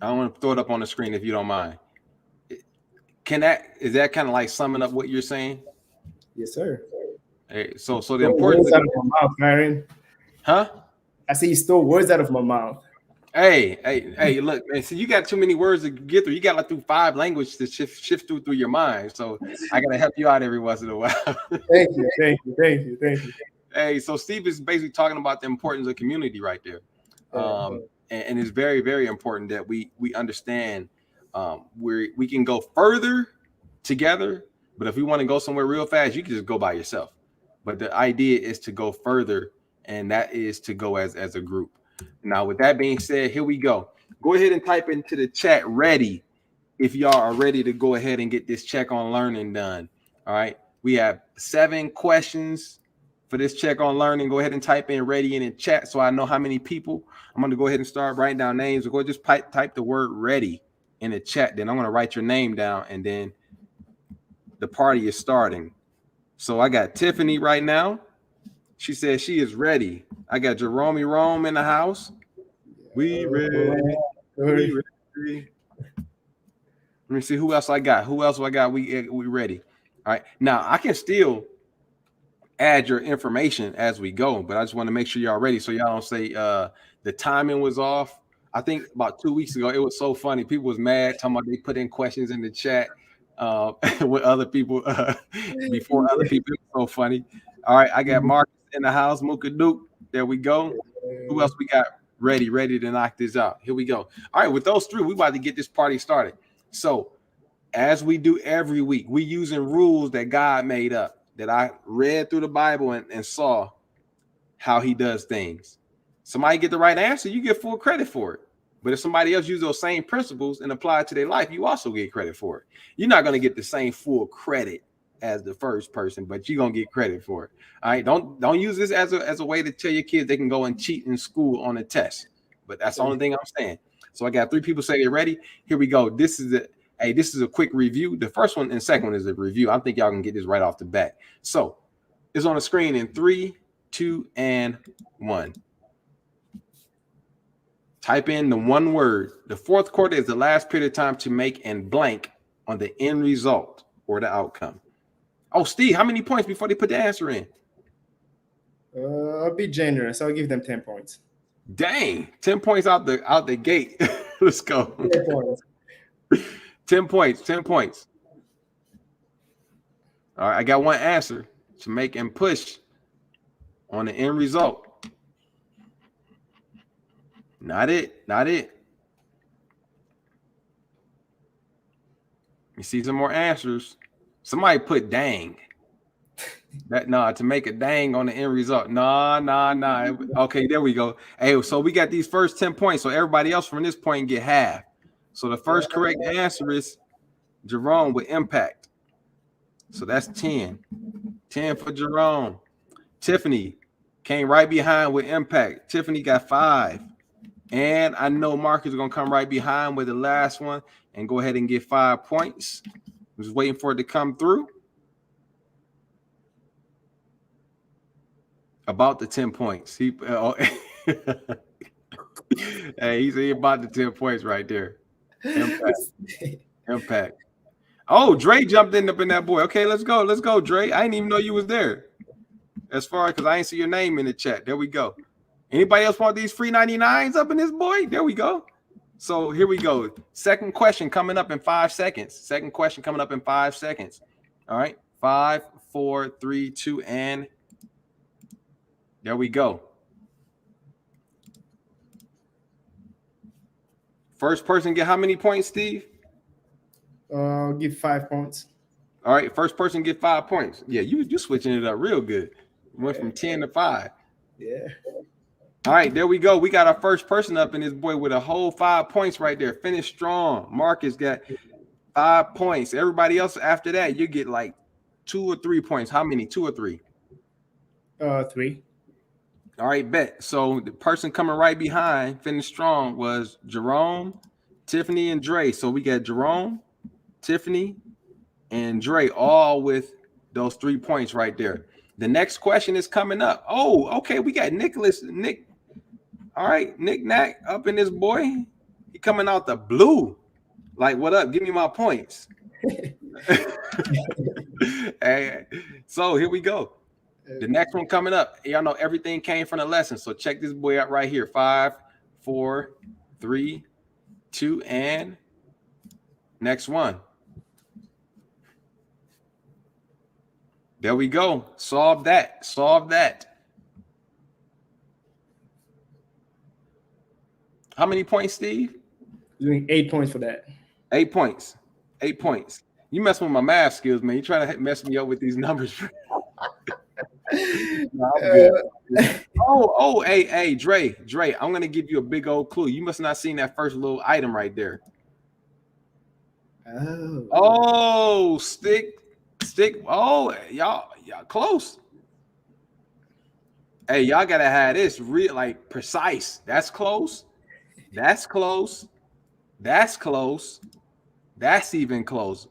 I don't want to throw it up on the screen if you don't mind. Is that kind of like summing up what you're saying? Yes, sir. Hey, so the importance out of my mouth, Aaron. Huh? I say you stole words out of my mouth. Hey, look, man, see, you got too many words to get through. You got like through 5 languages to shift through your mind. So I gotta help you out every once in a while. Thank you. Hey, so Steve is basically talking about the importance of community right there. And it's very, very important that we understand we can go further together, but if we want to go somewhere real fast, you can just go by yourself. But the idea is to go further, and that is to go as a group. Now, with that being said, here we go. Go ahead and type into the chat ready if y'all are ready to go ahead and get this check on learning done. All right. We have 7 questions for this check on learning. Go ahead and type in ready in the chat so I know how many people. I'm going to go ahead and start writing down names. Go just type the word ready in the chat. Then I'm going to write your name down, and then the party is starting. So I got Tiffany right now. She says she is ready. I got Jerome Rome in the house. We ready. We ready. Let me see who else I got. We ready. All right. Now I can still add your information as we go, but I just want to make sure y'all ready so y'all don't say the timing was off. I think about 2 weeks ago, it was so funny. People was mad talking about they put in questions in the chat with other people before other people. It was so funny. All right, I got Marcus in the house. Mooka Duke. There we go. Who else we got ready to knock this out? Here we go. All right, with those 3, we about to get this party started. So as we do every week, we using rules that God made up, that I read through the Bible and saw how he does things. Somebody get the right answer, you get full credit for it. But if somebody else use those same principles and apply it to their life, you also get credit for it. You're not going to get the same full credit as the first person, but you're going to get credit for it. All right. Don't use this as a way to tell your kids they can go and cheat in school on a test. But that's the only thing I'm saying. So I got 3 people say they're ready. Here we go. This is a quick review. The first one and second one is a review. I think y'all can get this right off the bat. So it's on the screen in 3, 2, and 1. Type in the one word. The 4th quarter is the last period of time to make and blank on the end result or the outcome. Oh, Steve, how many points before they put the answer in? I'll be generous. I'll give them 10 points. Dang, 10 points out the gate. Let's go. 10 points. 10 points. 10 points. All right, I got one answer to make and push on the end result. Not it. You see some more answers. Somebody put dang. To make a dang on the end result. Nah. Okay, there we go. Hey, so we got these first 10 points. So everybody else from this point get half. So the first correct answer is Jerome with impact. So that's 10. 10 for Jerome. Tiffany came right behind with impact. Tiffany got 5. And I know Marcus is going to come right behind with the last one and go ahead and get 5 points. I'm just waiting for it to come through. About the 10 points. Hey, he's about the 10 points right there. Impact. Impact. Oh, Dre jumped in up in that boy. Okay, let's go. Let's go, Dre. I didn't even know you was there. As far as because I ain't see your name in the chat. There we go. Anybody else want these free 99s up in this boy? There we go. So here we go. Second question coming up in 5 seconds. Second question coming up in 5 seconds. All right. 5, 4, 3, 2, and there we go. First person get how many points, Steve? I'll give 5 points. All right. First person get 5 points. Yeah, you switching it up real good. Went from 10 to 5. Yeah. All right, there we go. We got our first person up in this boy with a whole 5 points right there. Finish strong. Marcus got 5 points. Everybody else after that, you get like 2 or 3 points. How many? 2 or 3? 3. All right, bet. So the person coming right behind, finish strong, was Jerome, Tiffany, and Dre. So we got Jerome, Tiffany, and Dre all with those 3 points right there. The next question is coming up. Oh, okay. We got Nick. All right, Nick Nack up in this boy. He coming out the blue. Like, what up? Give me my points. Hey, so here we go. The next one coming up. Y'all know everything came from the lesson. So check this boy out right here. 5, 4, 3, 2, and next one. There we go. Solve that. Solve that. How many points, Steve? Doing 8 points for that. 8 points. 8 points. You messing with my math skills, man. You trying to mess me up with these numbers. No, I'm good. Hey, Dre, I'm gonna give you a big old clue. You must not seen that first little item right there. Oh, stick. Oh, y'all close. Hey, y'all gotta have this real like precise. That's close. That's close. That's close. That's even close.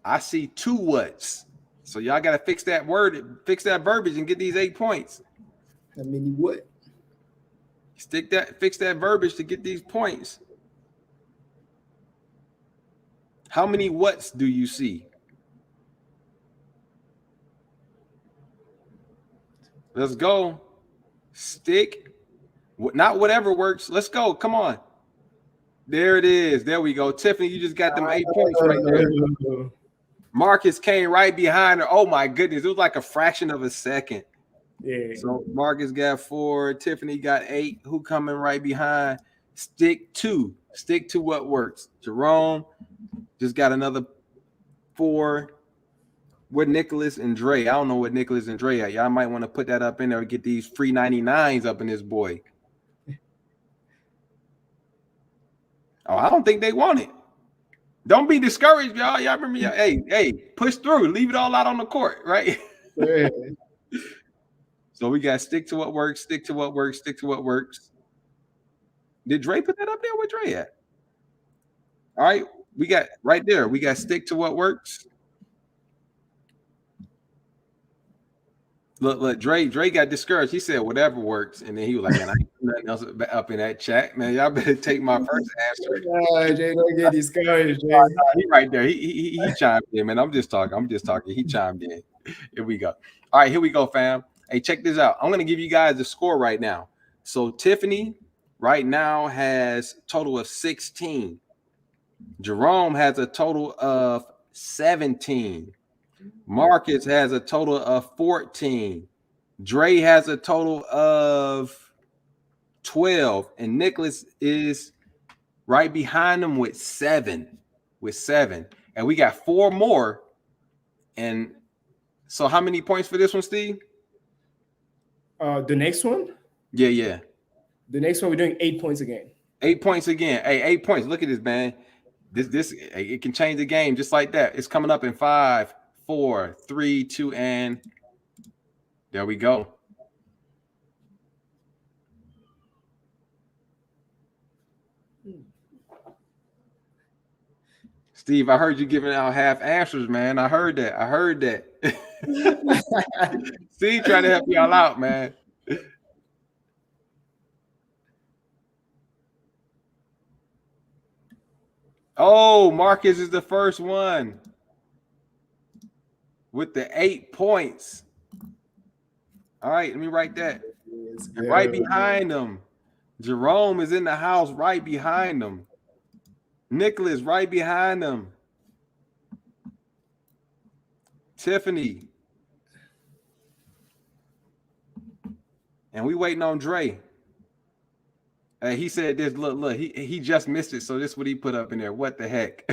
I see 2 whats. So y'all gotta fix that word, fix that verbiage, and get these 8 points. How many what? Fix that verbiage to get these points. How many whats do you see? Let's go. Stick. Not whatever works. Let's go. Come on. There it is. There we go. Tiffany, you just got them 8 points right there. Marcus came right behind her. Oh, my goodness. It was like a fraction of a second. Yeah. So Marcus got 4. Tiffany got 8. Who coming right behind? Stick to what works. Jerome just got another 4. With Nicholas and Dre. I don't know what Nicholas and Dre at. Y'all might want to put that up in there to get these free 99s up in this boy. Oh, I don't think they want it. Don't be discouraged, y'all. Y'all remember, hey, push through. Leave it all out on the court, right? Yeah. So we got stick to what works, stick to what works, stick to what works. Did Dre put that up there? Where Dre at? All right, we got right there. We got stick to what works. Look, Dre got discouraged. He said whatever works, and then he was like, "Man, I ain't nothing else up in that chat, man. Y'all better take my first answer." Jay, don't get discouraged, Jay. He right there. He chimed in, man. I'm just talking. He chimed in. Here we go. All right, here we go, fam. Hey, check this out. I'm gonna give you guys the score right now. So Tiffany right now has a total of 16. Jerome has a total of 17. Marcus has a total of 14. Dre has a total of 12. And Nicholas is right behind them with 7. And we got 4 more. And so how many points for this one, Steve? The next one? Yeah. The next one, we're doing 8 points again. 8 points again. Hey, 8 points. Look at this, man. This it can change the game just like that. It's coming up in 5, 4, 3, 2, and there we go. Steve, I heard you giving out half answers, man. I heard that. See, trying to help y'all out, man. Oh, Marcus is the first one with the 8 points. All right, let me write that. And right behind them, Jerome is in the house right behind them. Nicholas right behind them. Tiffany. And we waiting on Dre. He said this, look, he just missed it. So this is what he put up in there. What the heck?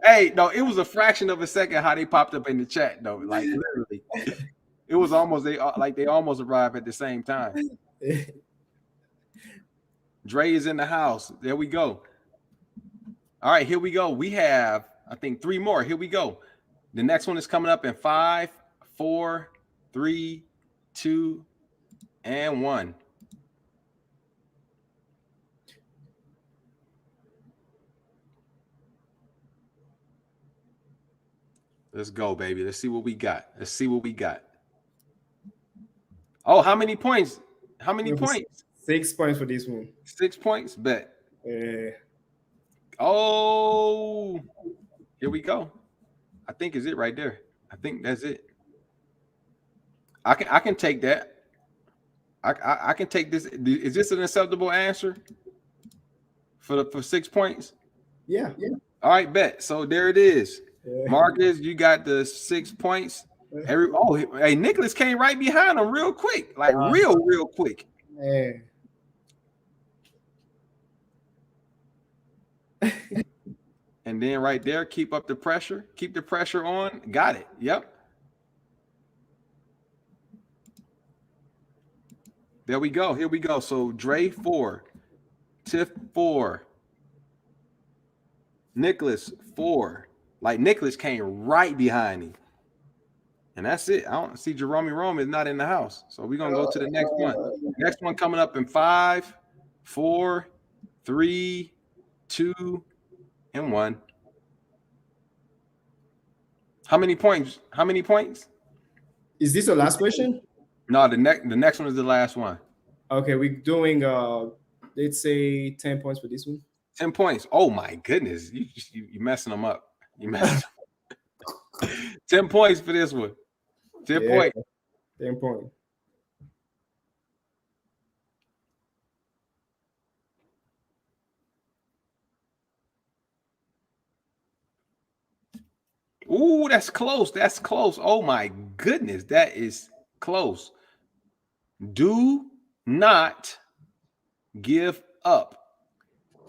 Hey, no, it was a fraction of a second how they popped up in the chat, though. Like literally. It was almost they almost arrived at the same time. Dre is in the house. There we go. All right, here we go. We have, I think, 3 more. Here we go. The next one is coming up in 5, 4, 3, 2, and 1. Let's go, baby. Let's see what we got. Let's see what we got. Oh, how many points? How many points? 6 points for this one. 6 points? Bet. Oh, here we go. I think is it right there. I think that's it. I can take that. I can take this. Is this an acceptable answer for 6 points? Yeah. All right, bet. So there it is. Marcus, you got the 6 points. Hey, Nicholas came right behind him real quick, like real quick. And then right there, keep up the pressure. Keep the pressure on. Got it. Yep. There we go. Here we go. So Dre 4, Tiff 4, Nicholas 4. Like Nicholas came right behind him. And that's it. I don't see Jerome is not in the house. So we're going to go to the next one. Next one coming up in 5, 4, 3, 2, and 1. How many points? How many points? Is this the last question? No, the next one is the last one. Okay, we're doing let's say 10 points for this one. 10 points. Oh my goodness. You messing them up. You messing 10 points for this one. 10 points. 10 points. Ooh, that's close. That's close. Oh my goodness, that is close. Do not give up.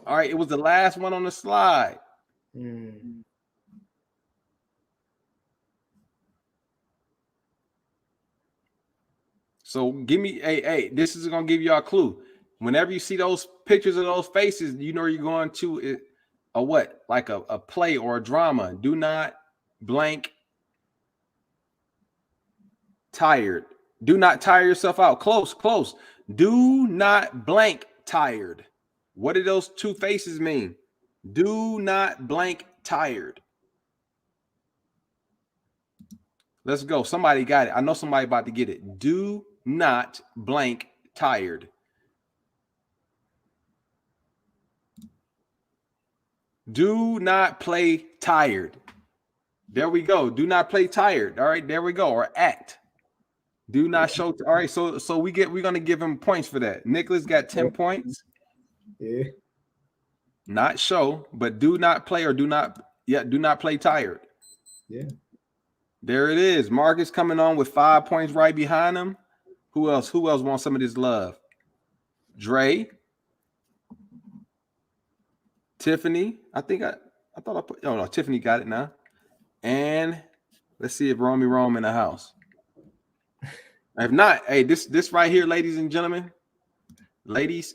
All right, it was the last one on the slide. So give me, hey, this is gonna give you a clue. Whenever you see those pictures of those faces, you know you're going to a what? Like a play or a drama. Do not blank tired. Do not tire yourself out. Close. Do not blank tired. What do those 2 faces mean? Do not blank tired. Let's go. Somebody got it. I know somebody about to get it. Do not blank tired. Do not play tired. There we go. Do not play tired. All right, there we go. Or act. Do not show. All right, so we're gonna give him points for that. Nicholas got 10 points. Yeah. Not show, but do not play or do not play tired. Yeah. There it is. Marcus coming on with 5 points right behind him. Who else wants some of this love? Dre. Tiffany. I thought I put. Oh no, Tiffany got it now. And let's see if Rome in the house. If not, hey, this right here, ladies and gentlemen, this is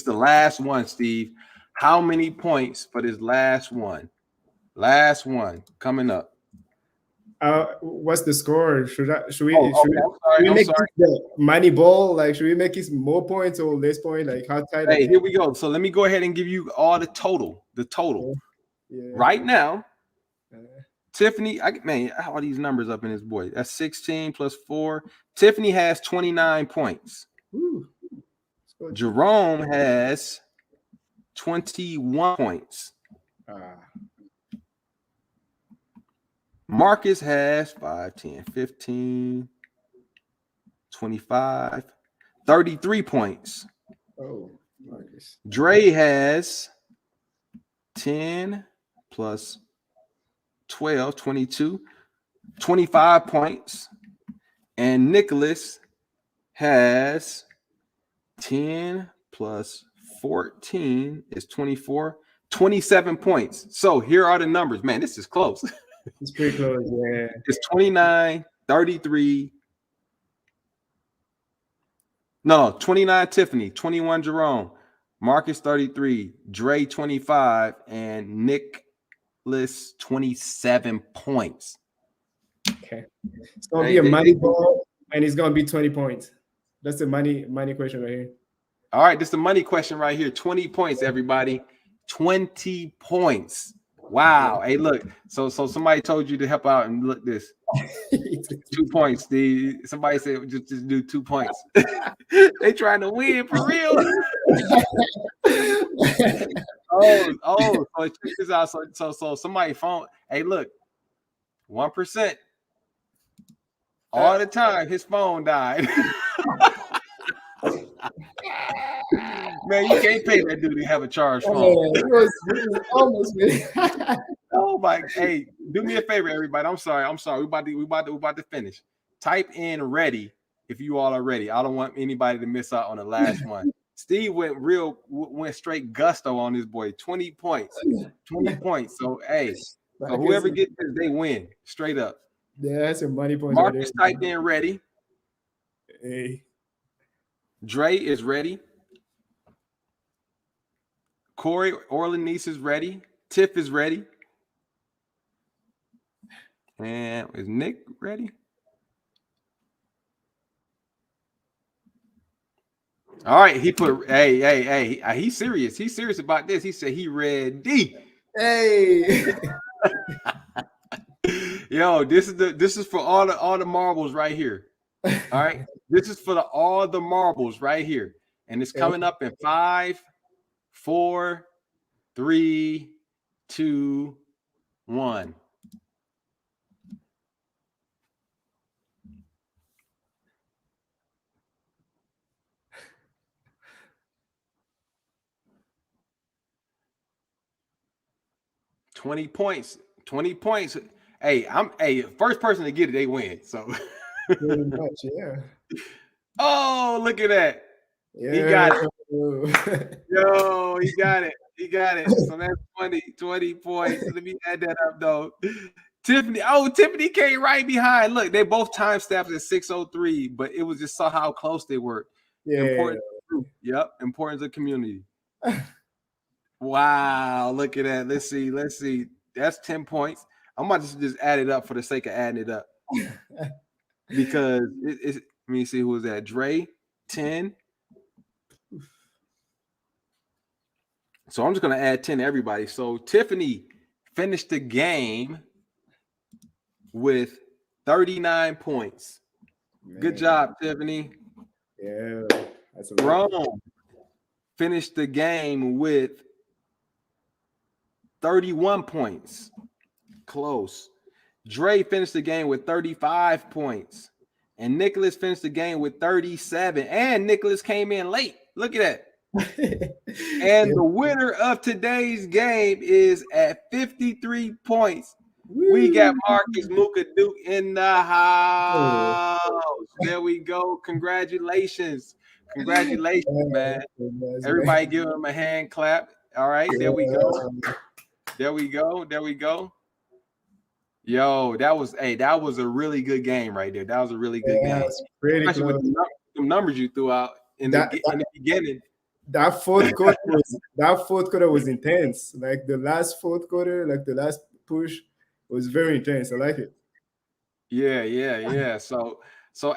the last one, Steve. How many points for this last one? Last one coming up. What's the score? Should we I'm make sorry. the money ball? Like, should we make it more points or less points? Like, how tight? Hey, here we go. So let me go ahead and give you all the total. The total. Yeah. Right now, Tiffany, man, all these numbers up in this boy. That's 16 plus 4. Tiffany has 29 points. Ooh. Jerome has 21 points. Marcus has 5, 10, 15, 25, 33 points. Oh, Marcus. Dre has 10 plus 12, 22, 25 points. And Nicholas has 10 plus 14 is 24, 27 points. So here are the numbers. Man, this is close. It's pretty close, yeah. It's 29, 33. No, 29 Tiffany, 21 Jerome, Marcus 33, Dre 25, and Nicholas 27 points. Okay. It's gonna be a money ball, and it's gonna be 20 points. That's the money question right here. All right, this is the money question right here. 20 points, everybody. 20 points. Wow. Hey, look. So somebody told you to help out and look this. 2 points. Somebody said just do 2 points. They trying to win for real. So check this out. So somebody phone. Hey, look. 1%. All the time his phone died. Man, you can't pay that dude to have a charged phone. It was almost me. Oh my! Hey, do me a favor, everybody. I'm sorry. We about to finish. Type in ready if you all are ready. I don't want anybody to miss out on the last one. Steve went straight gusto on this boy. 20 points. 20 points. So hey, so whoever gets this, they win straight up. Yeah, that's a money point. Marcus typed in ready. Hey. Dre is ready. Corey Orleanice is ready. Tiff is ready. And is Nick ready? All right, he put hey, he's serious. He's serious about this. He said he ready. Hey. Yo, this is for all the marbles right here. All right. This is for all the marbles right here. And it's coming up in 5, 4, 3, 2, 1. $20 points. Hey, first person to get it, they win. So pretty much, yeah. Oh, look at that. Yeah. He got it. Yo, he got it. So that's 20 points. Let me add that up though. Tiffany came right behind. Look, they both time stamps at 6:03, but it was just saw how close they were. Yeah. Importance of group. Yep, importance of community. Wow, look at that. Let's see. That's 10 points. I'm about to just add it up for the sake of adding it up. Because it's let me see who was that. Dre, 10. So I'm just gonna add 10 to everybody. So Tiffany finished the game with 39 points. Man. Good job, Tiffany. Yeah, that's a Rome finished the game with 31 points. Close. Dre finished the game with 35 points. And Nicholas finished the game with 37. And Nicholas came in late. Look at that. And the winner of today's game is at 53 points. Woo. We got Marcus Muka Duke in the house. There we go. Congratulations, man. Everybody give him a hand clap. All right, there we go. Yo, that was a really good game right there. That was a really good game. Especially with the numbers you threw out in the beginning. That fourth quarter was intense. Like the last fourth quarter, like the last push was very intense. I like it. Yeah. So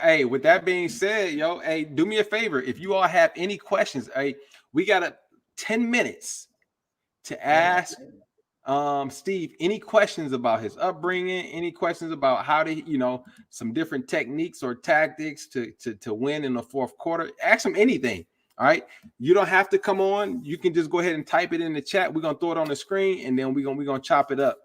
hey, with that being said, yo, hey, do me a favor. If you all have any questions, hey, we got 10 minutes to ask Steve, any questions about his upbringing? Any questions about how to, some different techniques or tactics to win in the fourth quarter? Ask him anything. All right. You don't have to come on. You can just go ahead and type it in the chat. We're gonna throw it on the screen and then we're gonna chop it up.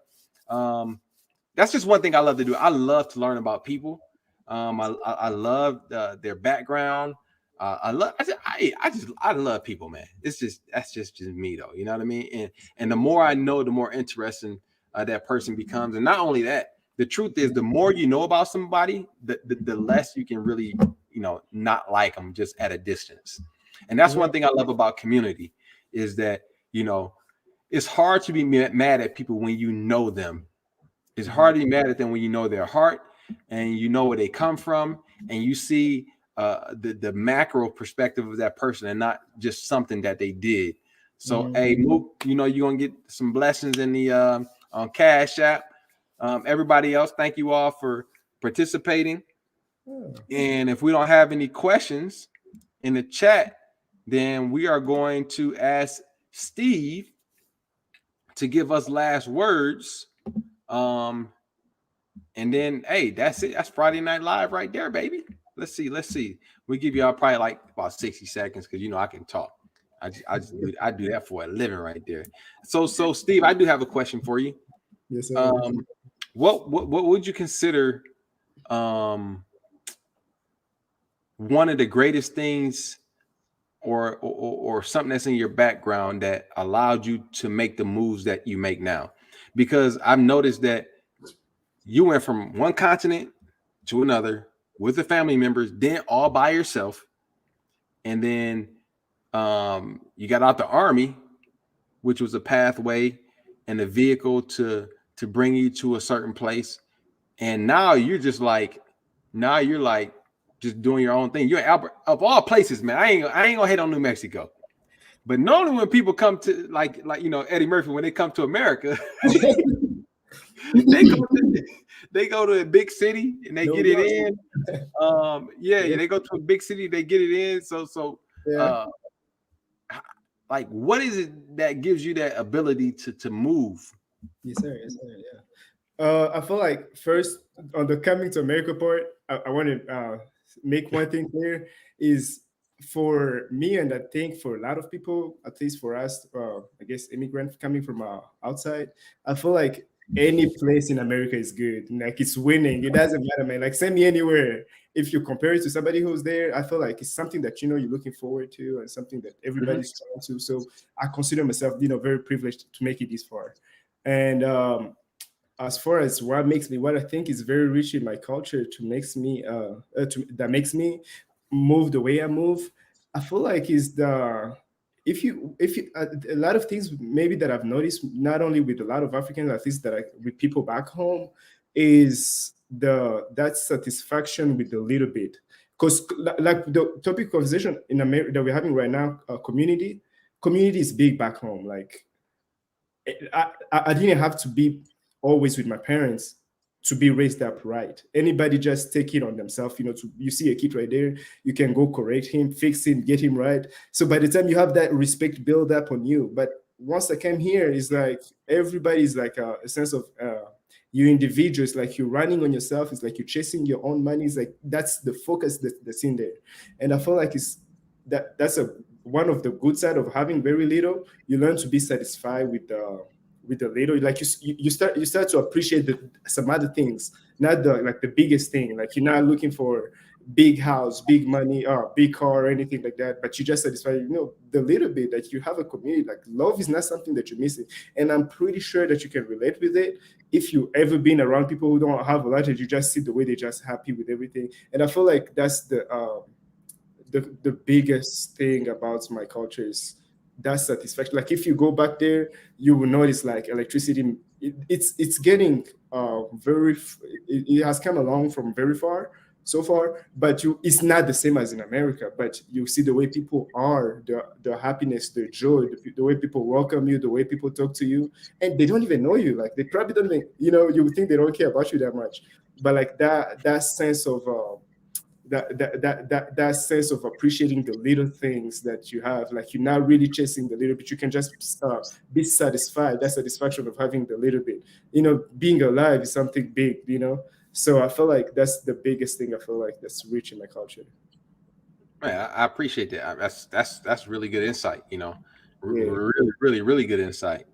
That's just one thing I love to do. I love to learn about people. I love their background. I love people, man. That's just me though. You know what I mean? And the more I know, the more interesting that person becomes. And not only that, the truth is, the more you know about somebody, the less you can really, not like them just at a distance. And that's one thing I love about community is that, it's hard to be mad at people when you know them. It's hard to be mad at them when you know their heart and you know where they come from and you see the macro perspective of that person and not just something that they did. So, hey, Mook, you're going to get some blessings in the on Cash App. Everybody else, thank you all for participating. And if we don't have any questions in the chat, then we are going to ask Steve to give us last words. And then, hey, that's it. That's Friday Night Live right there, baby. Let's see. We give y'all probably like about 60 seconds because I can talk. I do that for a living right there. So Steve, I do have a question for you. Yes, sir. What would you consider one of the greatest things or something that's in your background that allowed you to make the moves that you make now? Because I've noticed that you went from one continent to another with the family members, then all by yourself. And then you got out the Army, which was a pathway and a vehicle to bring you to a certain place. And now you're just like just doing your own thing. You're Albert, of all places, man. I ain't gonna hate on New Mexico. But normally when people come to like Eddie Murphy, when they come to America, they go to a big city and they get it in. They go to a big city, they get it in. Like, what is it that gives you that ability to move? Yes, sir. Yeah. I feel like first on the coming to America part, I want to make one thing clear is for me, and I think for a lot of people, at least for us, I guess immigrants coming from outside, I feel like any place in America is good. Like it's winning. It doesn't matter, man. Like send me anywhere. If you compare it to somebody who's there, I feel like it's something that you're looking forward to and something that everybody's trying to. So I consider myself, very privileged to make it this far. And as far as what I think is very rich in my culture that makes me move the way I move, I feel like is if you a lot of things maybe that I've noticed, not only with a lot of Africans, at least with people back home, is that satisfaction with a little bit. Because like the topic conversation in America that we're having right now, community is big back home. Like I didn't have to be always with my parents to be raised up right. Anybody just take it on themselves, you see a kid right there, you can go correct him, fix him, get him right. So by the time you have that respect build up on you, but once I came here, it's like everybody's like a sense of you individual. It's like you're running on yourself. It's like you're chasing your own money. It's like that's the focus that's in there. And I feel like that's one of the good side of having very little. You learn to be satisfied with the little. Like you start to appreciate some other things, not the biggest thing. Like you're not looking for big house, big money, or big car, or anything like that. But you just satisfy, the little bit that you have a community. Like love is not something that you're missing. And I'm pretty sure that you can relate with it. If you ever been around people who don't have a lot, and you just see the way they're just happy with everything. And I feel like that's the biggest thing about my culture is that satisfaction. Like if you go back there, you will notice like electricity. It's getting it has come along from very far so far, but it's not the same as in America. But you see the way people are, the happiness, the joy, the way people welcome you, the way people talk to you, and they don't even know you. Like they probably don't even, you would think they don't care about you that much. But like that sense of that sense of appreciating the little things that you have. Like you're not really chasing the little bit. You can just be satisfied. That satisfaction of having the little bit. Being alive is something big. So I feel like that's the biggest thing. I feel like that's rich in my culture. Man, I appreciate that. That's really good insight. Yeah. Really, really, really good insight.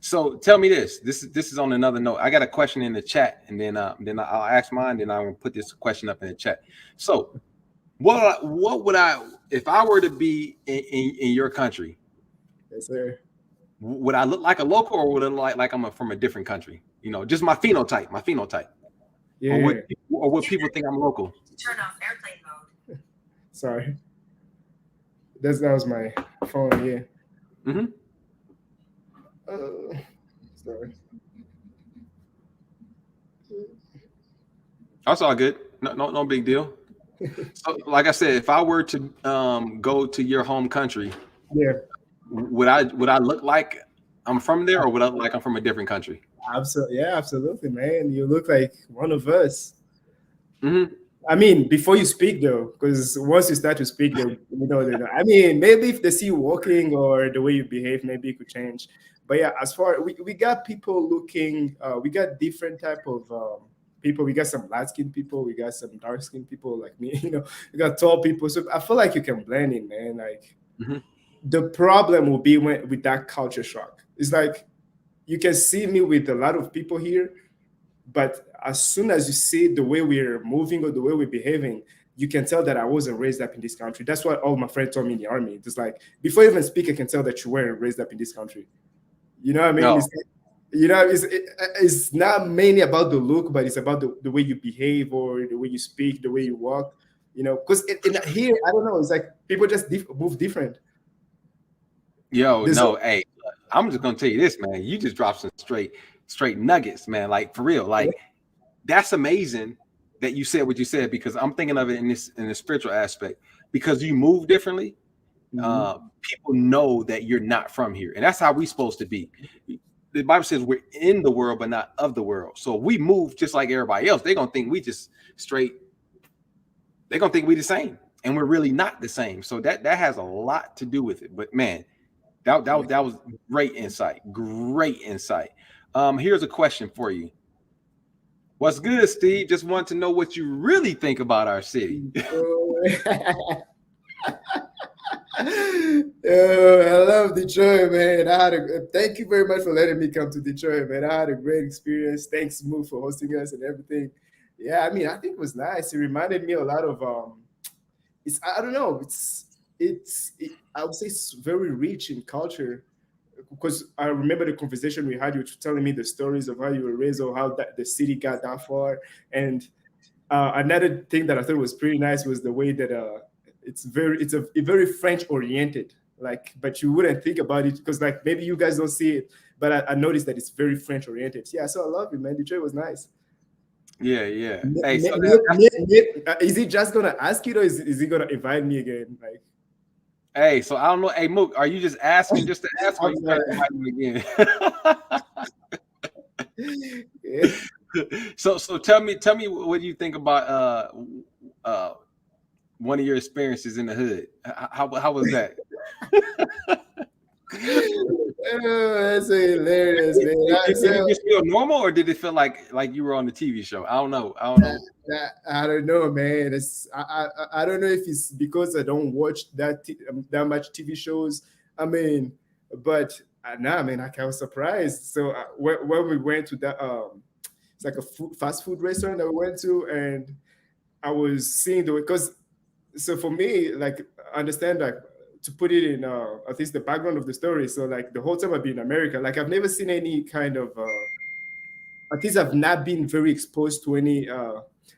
So tell me this. This is on another note. I got a question in the chat, and then I'll ask mine. Then I will put this question up in the chat. So, what would I, if I were to be in your country? Yes, sir. Would I look like a local, or would I look like I'm from a different country? Just my phenotype. Yeah. Or would people think I'm local? Turn off airplane mode. Sorry. That was my phone. Yeah. Mm-hmm. Sorry. That's all good. No big deal. So, like I said, if I were to go to your home country, Yeah. would I look like I'm from there, or would I look like I'm from a different country? Absolutely. Yeah, absolutely, man. You look like one of us. Mm-hmm. I mean, before you speak though, because once you start to speak, they know. I mean, maybe if they see you walking or the way you behave, maybe it could change. But yeah, as far we got people looking, we got different type of people. We got some light skinned people, we got some dark skinned people like me. We got tall people. So I feel like you can blend in, man. Like the problem will be with that culture shock. It's like you can see me with a lot of people here, but as soon as you see the way we're moving or the way we're behaving, you can tell that I wasn't raised up in this country. That's what all my friends told me in the army. It's like, before you even speak, I can tell that you weren't raised up in this country. You know what I mean? No. It's not mainly about the look, but it's about the way you behave or the way you speak, the way you walk. Because here, I don't know, it's like people just move different. Hey, I'm just gonna tell you this, man. You just dropped some straight nuggets, man. Like for real, like that's amazing that you said what you said, because I'm thinking of it in the spiritual aspect. Because you move differently, people know that you're not from here, and that's how we're supposed to be. The Bible says we're in the world, but not of the world. So we move just like everybody else. They're gonna think we just straight. They're gonna think we the same, and we're really not the same. So that has a lot to do with it. But man, that was great insight. Great insight. Here's a question for you. What's good, Steve? Just want to know what you really think about our city. I love Detroit, man. Thank you very much for letting me come to Detroit, man. I had a great experience. Thanks, Moo, for hosting us and everything. Yeah, I mean, I think it was nice. It reminded me a lot of I don't know. I would say it's very rich in culture, because I remember the conversation we had. You were telling me the stories of how you were raised or how the city got that far. And another thing that I thought was pretty nice was the way that it's very French oriented. Like, but you wouldn't think about it because like maybe you guys don't see it, but I noticed that it's very French oriented. Yeah, so I love it, man. Detroit was nice. Yeah. Hey, so is he just gonna ask it, or is he gonna invite me again? Like, hey, so I don't know. Hey, Mook, are you just asking just to ask, or you gotta invite me again? Yeah. So tell me what you think about one of your experiences in the hood. How was that? Oh, that's hilarious, man. Did it just feel normal, or did it feel like you were on the TV show? I don't know. I don't know, man. I don't know if it's because I don't watch that much TV shows. I mean, but nah, man, I was surprised. So when we went to that, it's like a fast food restaurant that we went to, and I was seeing because. So for me, like, understand, like, to put it in at least the background of the story. So like the whole time I've been in America, like I've never seen any kind of at least I've not been very exposed to any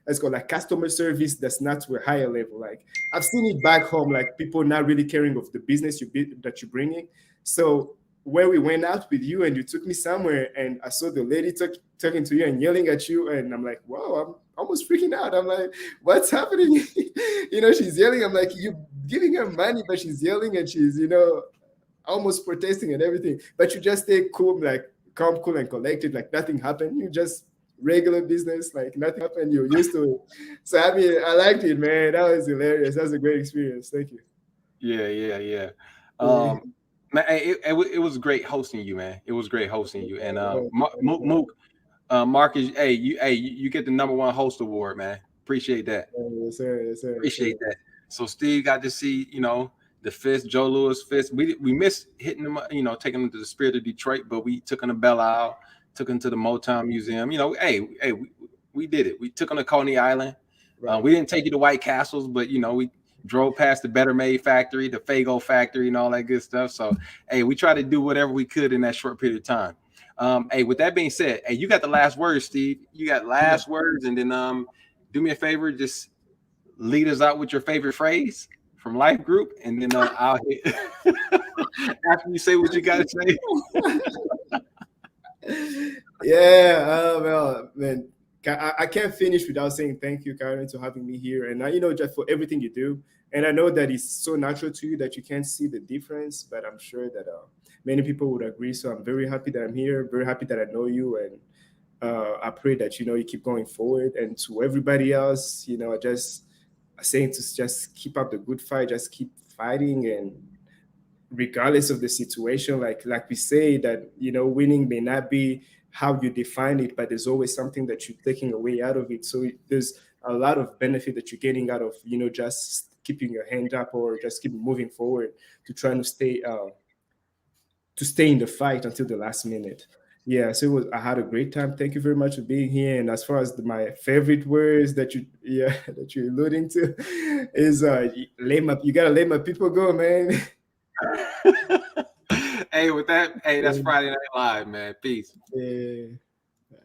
let's go like customer service that's not to a higher level. Like I've seen it back home, like people not really caring of the business that you're bringing. So when we went out with you and you took me somewhere and I saw the lady talking to you and yelling at you, and I'm like, wow, I'm almost freaking out. I'm like, what's happening? She's yelling. I'm like, you're giving her money, but she's yelling and she's, almost protesting and everything. But you just stay cool, like calm, cool, and collected, like nothing happened. You just regular business, like nothing happened. You're used to it. So I mean, I liked it, man. That was hilarious. That was a great experience. Thank you. Yeah, yeah, yeah. Yeah. Man, it was great hosting you, man. It was great hosting you. And Mook, Marcus, you get the #1 host award, man. Appreciate that. Yes, sir. Yes, sir. Appreciate that. So Steve got to see, the fist, Joe Louis fist. We missed hitting him, taking him to the Spirit of Detroit, but we took him to Belle Isle, took him to the Motown Museum. We did it. We took him to Coney Island. Right. We didn't take you to White Castles, but we drove past the Better Made factory, the Fago factory, and all that good stuff. So, we tried to do whatever we could in that short period of time. With that being said, you got the last words, Steve. You got last words, and then do me a favor, just lead us out with your favorite phrase from Life Group, and then I'll hit after you say what you got to say. Yeah, well, man, I can't finish without saying thank you, Karen, for having me here, and just for everything you do. And I know that it's so natural to you that you can't see the difference, but I'm sure that many people would agree. So I'm very happy that I'm here, very happy that I know you, and I pray that you keep going forward. And to everybody else, I just saying to just keep up the good fight, just keep fighting, and regardless of the situation, like we say that winning may not be how you define it, but there's always something that you're taking away out of it. So there's a lot of benefit that you're getting out of just keeping your hand up or just keep moving forward to trying to stay in the fight until the last minute. Yeah, so I had a great time. Thank you very much for being here. And as far as my favorite words that you're alluding to is you gotta let my people go, man. With that, that's Friday Night Live, man. Peace. Yeah.